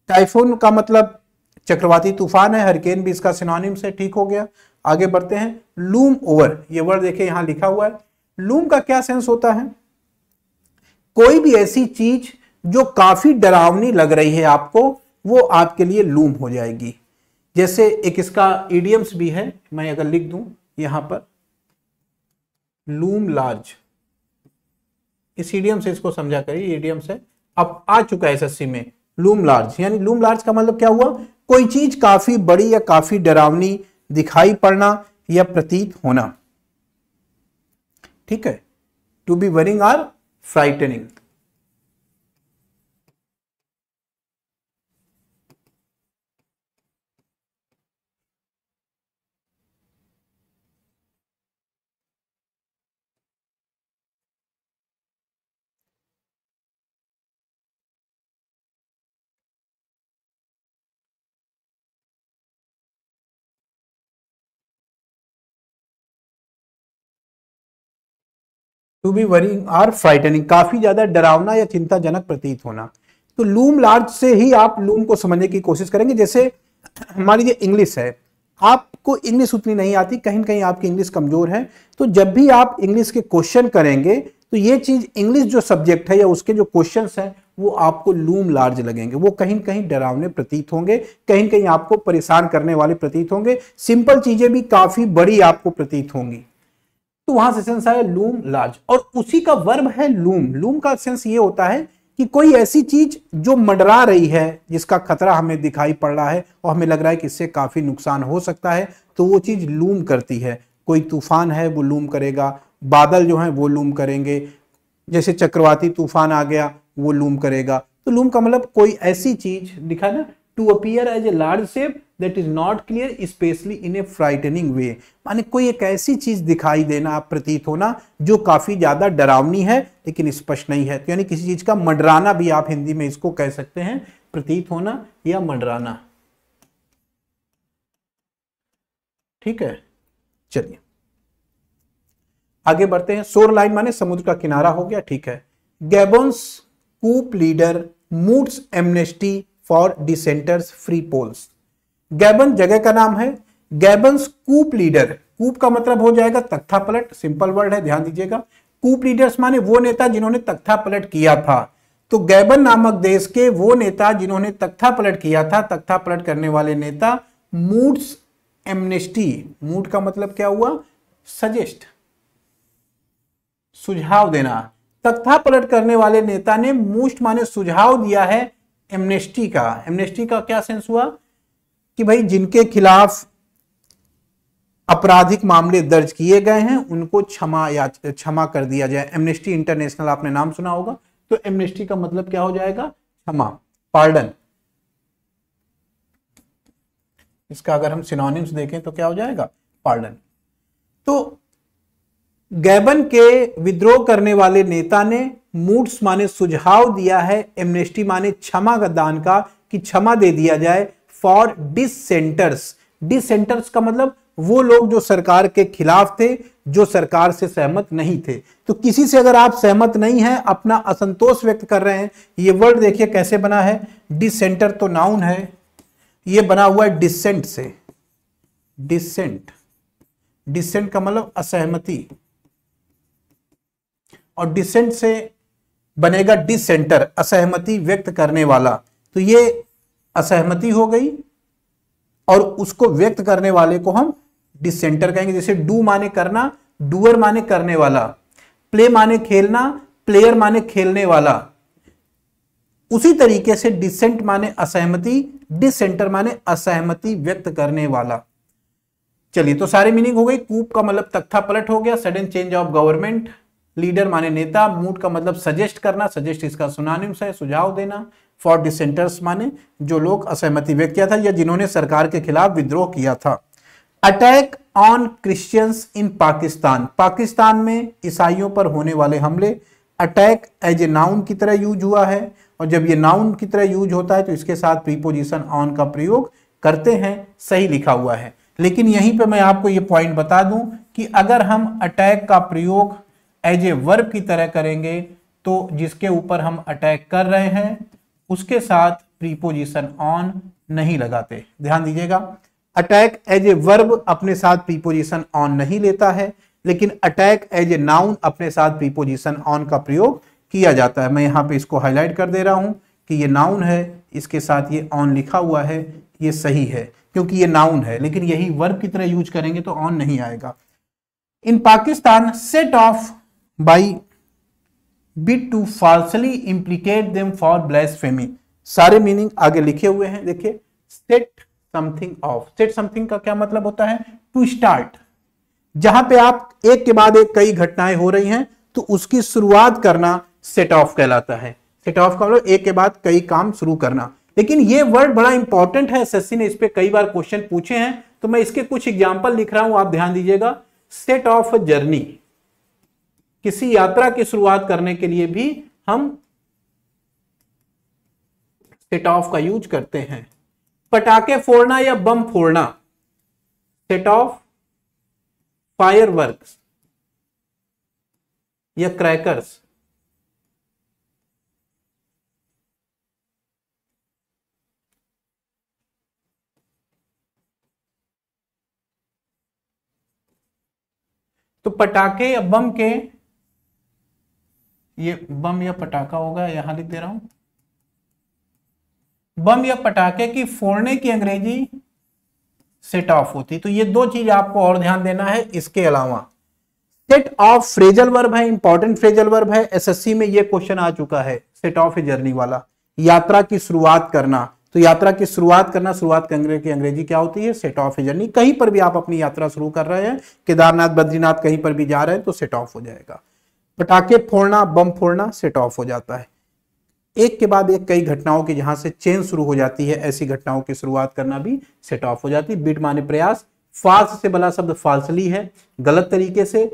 Typhoon का मतलब चक्रवाती तूफान है, हरिकेन भी इसका सिनोनिम्स है। ठीक हो गया, आगे बढ़ते हैं। लूम ओवर, ये वर्ड देखिए यहां लिखा हुआ है। लूम का क्या सेंस होता है, कोई भी ऐसी चीज जो काफी डरावनी लग रही है आपको, वो आपके लिए लूम हो जाएगी। जैसे एक इसका इडियम्स भी है, मैं अगर लिख दूं यहां पर लूम लार्ज, इस इडियम से इसको समझा करिए, इडियम्स है, अब आ चुका है एसएससी में। लूम लार्ज यानी लूम लार्ज का मतलब क्या हुआ, कोई चीज काफी बड़ी या काफी डरावनी दिखाई पड़ना या प्रतीत होना। ठीक है, to be worrying or frightening. To be worrying or frightening, काफी ज्यादा डरावना या चिंताजनक प्रतीत होना। तो लूम लार्ज से ही आप लूम को समझने की कोशिश करेंगे। जैसे मान लीजिए इंग्लिश है, आपको इंग्लिश उतनी नहीं आती, कहीं कहीं आपकी इंग्लिश कमजोर है, तो जब भी आप इंग्लिश के क्वेश्चन करेंगे तो ये चीज इंग्लिश जो सब्जेक्ट है या उसके जो क्वेश्चंस हैं वो आपको लूम लार्ज लगेंगे, वो कहीं न कहीं डरावने प्रतीत होंगे, कहीं न कहीं आपको परेशान करने वाले प्रतीत होंगे, सिंपल चीजें भी काफी बड़ी आपको प्रतीत होंगी। तो वहां से सेंस आया लूम लार्ज, और उसी का वर्ब है लूम। लूम का सेंस ये होता है कि कोई ऐसी चीज जो मंडरा रही है, जिसका खतरा हमें दिखाई पड़ रहा है और हमें लग रहा है कि इससे काफी नुकसान हो सकता है, तो वो चीज लूम करती है। कोई तूफान है वो लूम करेगा, बादल जो है वो लूम करेंगे, जैसे चक्रवाती तूफान आ गया वो लूम करेगा। तो लूम का मतलब कोई ऐसी चीज दिखा ना, to appear as a large shape that is not clear specially in a frightening way, माने कोई एक ऐसी चीज दिखाई देना, प्रतीत होना जो काफी ज्यादा डरावनी है लेकिन स्पष्ट नहीं है। तो यानी किसी चीज का मंडराना भी आप हिंदी में इसको कह सकते हैं, प्रतीत होना या मंडराना। ठीक है, चलिए आगे बढ़ते हैं। शोर लाइन माने समुद्र का किनारा हो गया, ठीक है। Gabon's coup leader moots amnesty for dissenters free polls. Gabon जगह का नाम है। गैबन्स कूप लीडर, कूप का मतलब हो जाएगा तख्ता पलट, सिंपल वर्ड है, ध्यान दीजिएगा। कूप लीडर्स माने वो नेता जिन्होंने तख्ता पलट किया था। तो गैबन नामक देश के वो नेता जिन्होंने तख्ता पलट किया था, तख्ता पलट करने वाले नेता मूड्स एमनेस्टी, मूड का मतलब क्या हुआ, सजेस्ट, सुझाव देना। तख्ता पलट करने वाले नेता ने मूस्ट माने सुझाव दिया है एमनेस्टी का। एमनेस्टी का क्या सेंस हुआ कि भाई जिनके खिलाफ आपराधिक मामले दर्ज किए गए हैं उनको क्षमा कर दिया जाए। एमनेस्टी इंटरनेशनल आपने नाम सुना होगा। तो एमनेस्टी का मतलब क्या हो जाएगा, क्षमा, पार्डन। इसका अगर हम सिनोनिम्स देखें तो क्या हो जाएगा, पार्डन। तो गैबन के विद्रोह करने वाले नेता ने मूड्स माने सुझाव दिया है, एमनेस्टी माने क्षमा का दान का, कि क्षमा दे दिया जाए फॉर डिसेंटर्स। डिसेंटर्स का मतलब वो लोग जो सरकार के खिलाफ थे, जो सरकार से सहमत नहीं थे। तो किसी से अगर आप सहमत नहीं हैं, अपना असंतोष व्यक्त कर रहे हैं, ये वर्ड देखिए कैसे बना है, डिसेंटर तो नाउन है, ये बना हुआ है डिसेंट से। डिसेंट, डिसेंट का मतलब असहमति, और डिसेंट से बनेगा डिसेंटर, असहमति व्यक्त करने वाला। तो ये असहमति हो गई और उसको व्यक्त करने वाले को हम डिसेंटर कहेंगे। जैसे डू माने करना, डूअर माने करने वाला, प्ले माने खेलना, प्लेयर माने खेलने वाला। उसी तरीके से डिसेंट माने असहमति, डिसेंटर माने असहमति व्यक्त करने वाला। चलिए, तो सारे मीनिंग हो गई। कूप का मतलब तख्ता पलट हो गया, sudden change of government. Leader माने नेता, मूड का मतलब सजेस्ट करना, सजेस्ट इसका सिनोनिम्स है, सुझाव देना। फॉर डिसेंटर्स माने जो लोग असहमति व्यक्त किया था या जिन्होंने सरकार के खिलाफ विद्रोह किया था। अटैक ऑन क्रिश्चियंस इन पाकिस्तान, पाकिस्तान में ईसाइयों पर होने वाले हमले। अटैक एज ए नाउन की तरह यूज हुआ है, और जब ये नाउन की तरह यूज होता है तो इसके साथ प्रीपोजिशन ऑन का प्रयोग करते हैं, सही लिखा हुआ है। लेकिन यहीं पे मैं आपको ये पॉइंट बता दूं कि अगर हम अटैक का प्रयोग एज ए वर्ब की तरह करेंगे तो जिसके ऊपर हम अटैक कर रहे हैं उसके साथ प्रीपोजिशन ऑन नहीं लगाते। ध्यान दीजिएगा, अटैक एज ए वर्ब अपने साथ प्रीपोजिशन ऑन नहीं लेता है, लेकिन अटैक एज ए नाउन अपने साथ प्रीपोजिशन ऑन का प्रयोग किया जाता है। मैं यहां पे इसको हाईलाइट कर दे रहा हूं कि ये नाउन है, इसके साथ ये ऑन लिखा हुआ है, ये सही है क्योंकि ये नाउन है, लेकिन यही वर्ब की तरह यूज करेंगे तो ऑन नहीं आएगा। In Pakistan set off by bid to falsely implicate them for blasphemy. सारे मीनिंग आगे लिखे हुए हैं, देखिए। Set something off, set something का क्या मतलब होता है, टू स्टार्ट। जहां पे आप एक के बाद एक कई घटनाएं हो रही हैं तो उसकी शुरुआत करना सेट ऑफ कहलाता है। सेट ऑफ का मतलब एक के बाद कई काम शुरू करना। लेकिन ये वर्ड बड़ा इंपॉर्टेंट है, एसएससी ने इस पे कई बार क्वेश्चन पूछे हैं, तो मैं इसके कुछ एग्जांपल लिख रहा हूं, आप ध्यान दीजिएगा। सेट ऑफ जर्नी, किसी यात्रा की शुरुआत करने के लिए भी हम सेट ऑफ का यूज करते हैं। पटाखे फोड़ना या बम फोड़ना, सेट ऑफ फायरवर्क्स या क्रैकर्स। तो पटाखे या बम के, ये बम या पटाखा होगा, यहां लिख दे रहा हूं, बम या पटाखे की फोड़ने की अंग्रेजी सेट ऑफ होती। तो ये दो चीज आपको और ध्यान देना है। इसके अलावा सेट ऑफ फ्रेजल वर्ब है, इंपॉर्टेंट फ्रेजल वर्ब है। एसएससी में ये क्वेश्चन आ चुका है, सेट ऑफ ए जर्नी वाला। यात्रा की शुरुआत करना, तो यात्रा की शुरुआत करना, शुरुआत करने की अंग्रेजी क्या होती है? Set of a journey. कहीं पर भी आप अपनी यात्रा शुरू कर रहे हैं, केदारनाथ, बद्रीनाथ, कहीं पर भी जा रहे हैं तो सेट ऑफ हो जाएगा। पटाखे फोड़ना, बम फोड़ना सेट ऑफ हो जाता है। एक के बाद एक कई घटनाओं की जहां से चेन शुरू हो जाती है, ऐसी घटनाओं की शुरुआत करना भी सेट ऑफ हो जाती है। बीट माने प्रयास। फाल्स से बला शब्द फाल्सली है, गलत तरीके से।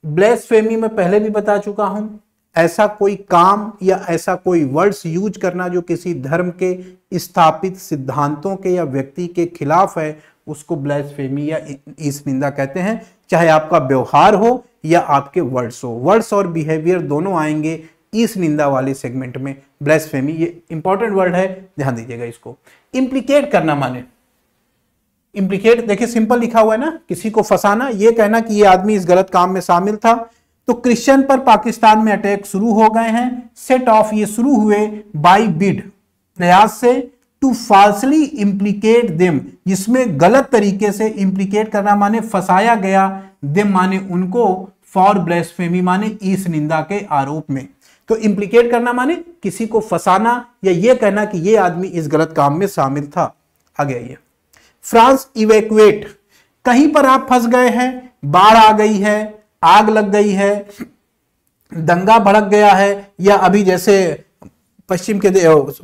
ब्लेसफेमी में पहले भी बता चुका हूं, ऐसा कोई काम या ऐसा कोई वर्ड्स यूज करना जो किसी धर्म के स्थापित सिद्धांतों के या व्यक्ति के खिलाफ है, उसको ब्लेसफेमी या ईश निंदा कहते हैं। चाहे आपका व्यवहार हो या आपके वर्ड्स हो, वर्ड्स और बिहेवियर दोनों आएंगे ईश निंदा वाले सेगमेंट में। ब्लेसफेमी ये इंपॉर्टेंट वर्ड है, ध्यान दीजिएगा इसको। इंप्लीकेट करना माने, इंप्लीकेट देखिए सिंपल लिखा हुआ है ना, किसी को फंसाना, ये कहना कि ये आदमी इस गलत काम में शामिल था। तो क्रिश्चियन पर पाकिस्तान में अटैक शुरू हो गए हैं। सेट ऑफ ये शुरू हुए बाय बिड, प्रयास से, टू फाल्सली इंप्लीकेट देम, जिसमें गलत तरीके से इंप्लीकेट करना माने फंसाया गया, देम माने उनको, फॉर ब्लेसफेमी माने ईश निंदा के आरोप में। तो इंप्लीकेट करना माने किसी को फंसाना या ये कहना कि ये आदमी इस गलत काम में शामिल था। आगे आइए। फ्रांस इवैक्यूएट, कहीं पर आप फंस गए हैं, बाढ़ आ गई है, आग लग गई है, दंगा भड़क गया है, या अभी जैसे पश्चिम के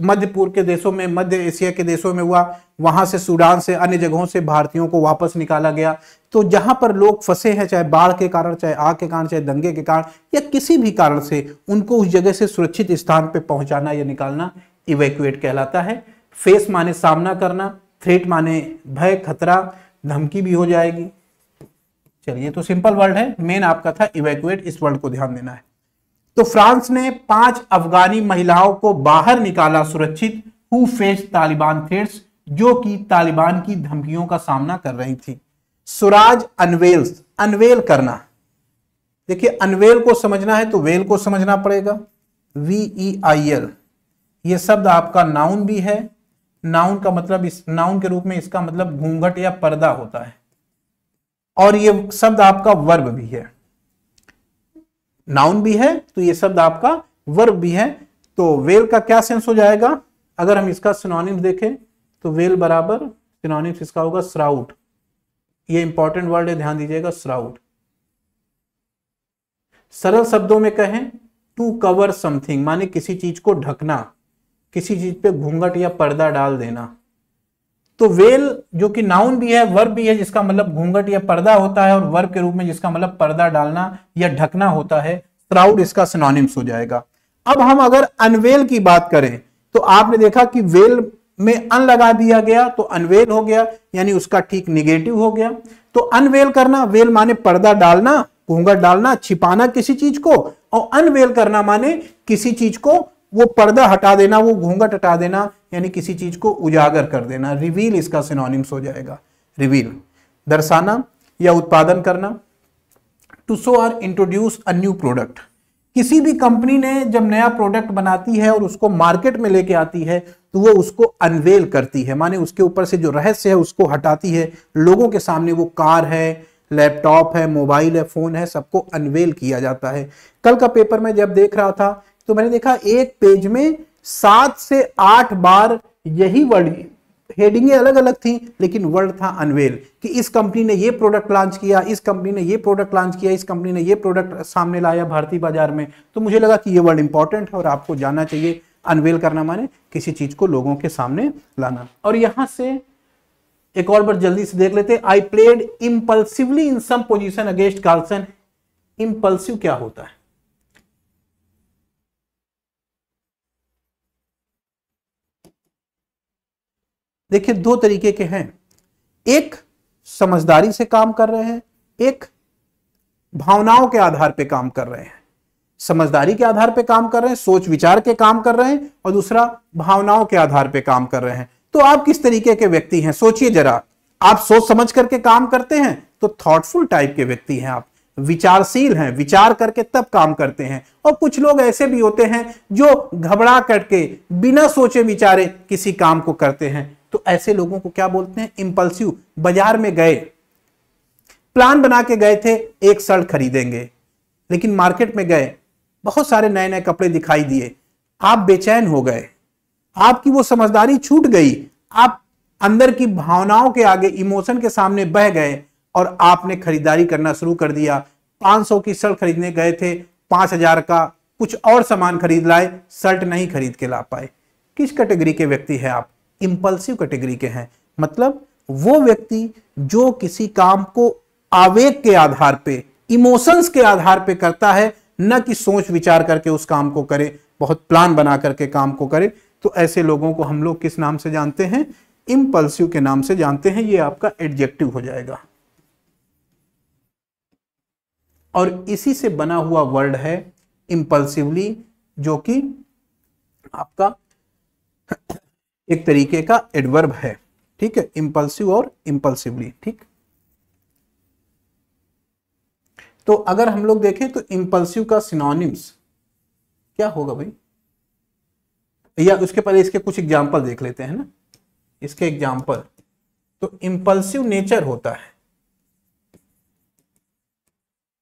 मध्य पूर्व के देशों में, मध्य एशिया के देशों में हुआ, वहां से सूडान से अन्य जगहों से भारतीयों को वापस निकाला गया। तो जहां पर लोग फंसे हैं, चाहे बाढ़ के कारण, चाहे आग के कारण, चाहे दंगे के कारण, या किसी भी कारण से, उनको उस जगह से सुरक्षित स्थान पर पहुंचाना या निकालना इवैक्यूएट कहलाता है। फेस माने सामना करना, थ्रेट माने भय, खतरा, धमकी भी हो जाएगी। चलिए, तो सिंपल वर्ड है, मेन आपका था इवैक्यूएट, इस वर्ड को ध्यान देना है। तो फ्रांस ने 5 अफगानी महिलाओं को बाहर निकाला सुरक्षित, हु फेस तालिबान थ्रेट्स, जो कि तालिबान की धमकियों का सामना कर रही थी। स्वराज अनवेल्स, अनवेल करना, देखिए अनवेल को समझना है तो वेल को समझना पड़ेगा। VEIL, ये शब्द आपका नाउन भी है। नाउन का मतलब, इस नाउन के रूप में इसका मतलब घूंघट या पर्दा होता है, और ये शब्द आपका वर्ब भी है। नाउन भी है तो ये शब्द आपका वर्ब भी है। तो वेल का क्या सेंस हो जाएगा? अगर हम इसका सिनोनिम्स देखें तो वेल बराबर सिनोनिम्स इसका होगा श्राउट। ये इंपॉर्टेंट वर्ड है, ध्यान दीजिएगा, श्राउट। सरल शब्दों में कहें, टू कवर समथिंग माने किसी चीज को ढकना, किसी चीज पे घूंघट या पर्दा डाल देना। तो वेल जो कि नाउन भी है, वर्ब भी है, जिसका मतलब घूंघट या पर्दा होता है, और वर्ब के रूप में जिसका मतलब पर्दा डालना या ढकना होता है, श्राउड इसका सिनोनिम्स हो जाएगा। अब हम अगर अनवेल की बात करें तो आपने देखा कि वेल में अन लगा दिया गया तो अनवेल हो गया, यानी उसका ठीक निगेटिव हो गया। तो अनवेल करना, वेल माने पर्दा डालना, घूंघट डालना, छिपाना किसी चीज को, और अनवेल करना माने किसी चीज को वो पर्दा हटा देना, वो घूंघट हटा देना, यानी किसी चीज को उजागर कर देना। रिवील इसका सिनोनिम्स हो जाएगा। रिवील दर्शाना या उत्पादन करना। टू शो और इंट्रोड्यूस अ न्यू प्रोडक्ट, किसी भी कंपनी ने जब नया प्रोडक्ट बनाती है और उसको मार्केट में लेके आती है तो वो उसको अनवेल करती है, माने उसके ऊपर से जो रहस्य है उसको हटाती है, लोगों के सामने वो कार है, लैपटॉप है, मोबाइल है, फोन है, सबको अनवेल किया जाता है। कल का पेपर में जब देख रहा था तो मैंने देखा एक पेज में 7 से 8 बार यही वर्ड, हेडिंगें अलग अलग थी लेकिन वर्ड था अनवेल, कि इस कंपनी ने ये प्रोडक्ट लॉन्च किया, इस कंपनी ने ये प्रोडक्ट लॉन्च किया, इस कंपनी ने ये प्रोडक्ट सामने लाया भारतीय बाजार में। तो मुझे लगा कि ये वर्ड इंपॉर्टेंट है और आपको जानना चाहिए। अनवेल करना माने किसी चीज को लोगों के सामने लाना। और यहां से एक और बार जल्दी से देख लेते, I played impulsively in some position against Carlsen. Impulsive क्या होता है? देखिए दो तरीके के हैं, एक समझदारी से काम कर रहे हैं, एक भावनाओं के आधार पे काम कर रहे हैं। समझदारी के आधार पे काम कर रहे हैं, सोच विचार के काम कर रहे हैं, और दूसरा भावनाओं के आधार पे काम कर रहे हैं। तो आप किस तरीके के व्यक्ति हैं? सोचिए जरा। आप सोच समझ करके काम करते हैं तो थॉटफुल टाइप के व्यक्ति हैं आप, विचारशील हैं, विचार करके तब काम करते हैं। और कुछ लोग ऐसे भी होते हैं जो घबरा करके बिना सोचे विचारे किसी काम को करते हैं। तो ऐसे लोगों को क्या बोलते हैं? इंपल्सिव। बाजार में गए, प्लान बना के गए थे एक शर्ट खरीदेंगे, लेकिन मार्केट में गए, बहुत सारे नए नए कपड़े दिखाई दिए, आप बेचैन हो गए, आपकी वो समझदारी छूट गई, आप अंदर की भावनाओं के आगे, इमोशन के सामने बह गए और आपने खरीदारी करना शुरू कर दिया। 500 की शर्ट खरीदने गए थे, 5000 का कुछ और सामान खरीद लाए, शर्ट नहीं खरीद के ला पाए। किस कैटेगरी के व्यक्ति हैं आप? इंपल्सिव कैटेगरी के हैं। मतलब वो व्यक्ति जो किसी काम को आवेग के आधार पे, इमोशंस के आधार पे करता है, न कि सोच विचार करके उस काम को करे, बहुत प्लान बना करके काम को करे। तो ऐसे लोगों को हम लोग किस नाम से जानते हैं? इंपल्सिव के नाम से जानते हैं। ये आपका एडजेक्टिव हो जाएगा। और इसी से बना हुआ वर्ड है इंपल्सिवली, जो कि आपका एक तरीके का एडवर्ब है। ठीक है, इंपल्सिव और इंपल्सिवली। ठीक, तो अगर हम लोग देखें तो इंपल्सिव का सिनोनिम्स क्या होगा भाई? या उसके पहले इसके कुछ एग्जाम्पल देख लेते हैं ना, इसके एग्जाम्पल। तो इंपल्सिव नेचर होता है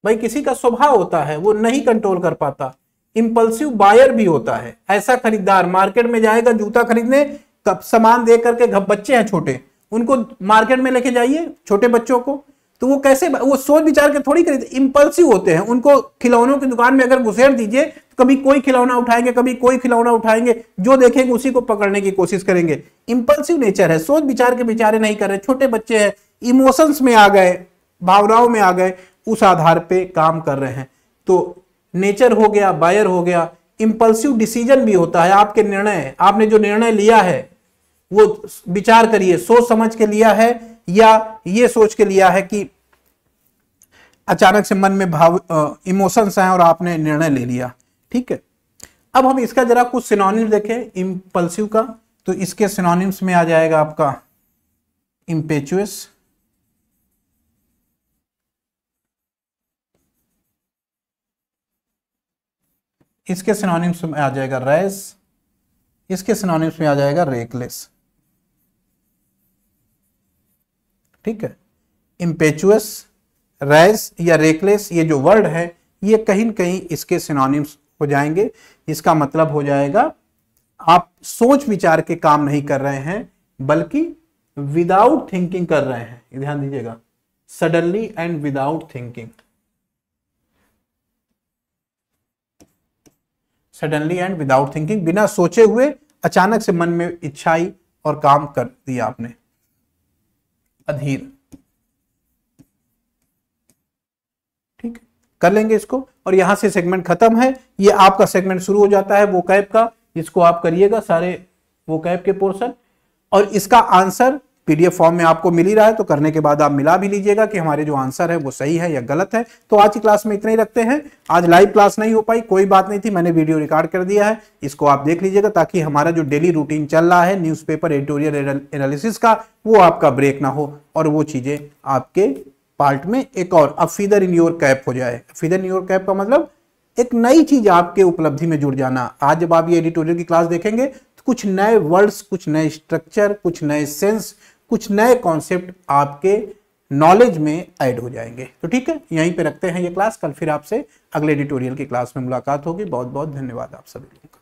भाई, किसी का स्वभाव होता है वो नहीं कंट्रोल कर पाता। इंपल्सिव बायर भी होता है, ऐसा खरीदार मार्केट में जाएगा जूता खरीदने, कब सामान देख करके, बच्चे हैं छोटे, उनको मार्केट में लेके जाइए छोटे बच्चों को, तो वो कैसे, वो सोच विचार के थोड़ी खरीदे, इंपल्सिव होते हैं। उनको खिलौनों की दुकान में अगर घुसेड़ दीजिए तो कभी कोई खिलौना उठाएंगे, कभी कोई खिलौना उठाएंगे, जो देखेंगे उसी को पकड़ने की कोशिश करेंगे। इंपल्सिव नेचर है, सोच विचार के विचारे नहीं कर रहे, छोटे बच्चे हैं, इमोशंस में आ गए, भावनाओं में आ गए, उस आधार पे काम कर रहे हैं। तो नेचर हो गया, बायर हो गया। इंपल्सिव डिसीजन भी होता है, आपके निर्णय, आपने जो निर्णय लिया है वो विचार करिए, सोच समझ के लिया है या ये सोच के लिया है कि अचानक से मन में भाव, इमोशंस आए और आपने निर्णय ले लिया। ठीक है, अब हम इसका जरा कुछ सिनोनिम्स देखें इंपल्सिव का। तो इसके सिनोनिम्स में आ जाएगा आपका इम्पेचुअस, इसके सिनोनिम्स में आ जाएगा रैश, इसके सिनोनिम्स में आ जाएगा रेकलेस। ठीक है, इम्पेचुअस, रैश या रेकलेस, ये जो वर्ड है ये कहीं न कहीं इसके सिनोनिम्स हो जाएंगे। इसका मतलब हो जाएगा आप सोच विचार के काम नहीं कर रहे हैं, बल्कि विदाउट थिंकिंग कर रहे हैं। ध्यान दीजिएगा, suddenly and without thinking, suddenly and without thinking, बिना सोचे हुए अचानक से मन में इच्छा आई और काम कर दिया आपने। अधीर। ठीक, कर लेंगे इसको। और यहां से सेगमेंट खत्म है, ये आपका सेगमेंट शुरू हो जाता है वोकैब का। इसको आप करिएगा सारे वोकैब के पोर्शन, और इसका आंसर पीडीएफ फॉर्म में आपको मिल ही रहा है, तो करने के बाद आप मिला भी लीजिएगा कि हमारे जो आंसर है वो सही है या गलत है। तो आज की क्लास में इतना ही रखते हैं। आज लाइव क्लास नहीं हो पाई, कोई बात नहीं थी, मैंने वीडियो रिकॉर्ड कर दिया है, इसको आप देख लीजिएगा, ताकि हमारा जो डेली रूटीन चल रहा है न्यूज़पेपर एडिटोरियल एनालिसिस का, वो आपका ब्रेक ना हो और वो चीजें आपके पार्ट में एक और अब फीदर इन योर कैप हो जाए। फीदर इन योर कैप का मतलब एक नई चीज आपके उपलब्धि में जुड़ जाना। आज जब आप ये एडिटोरियल की क्लास देखेंगे तो कुछ नए वर्ड्स, कुछ नए स्ट्रक्चर, कुछ नए सेंस, कुछ नए कॉन्सेप्ट आपके नॉलेज में ऐड हो जाएंगे। तो ठीक है, यहीं पे रखते हैं ये क्लास। कल फिर आपसे अगले एडिटोरियल की क्लास में मुलाकात होगी। बहुत बहुत धन्यवाद आप सभी लोगों का।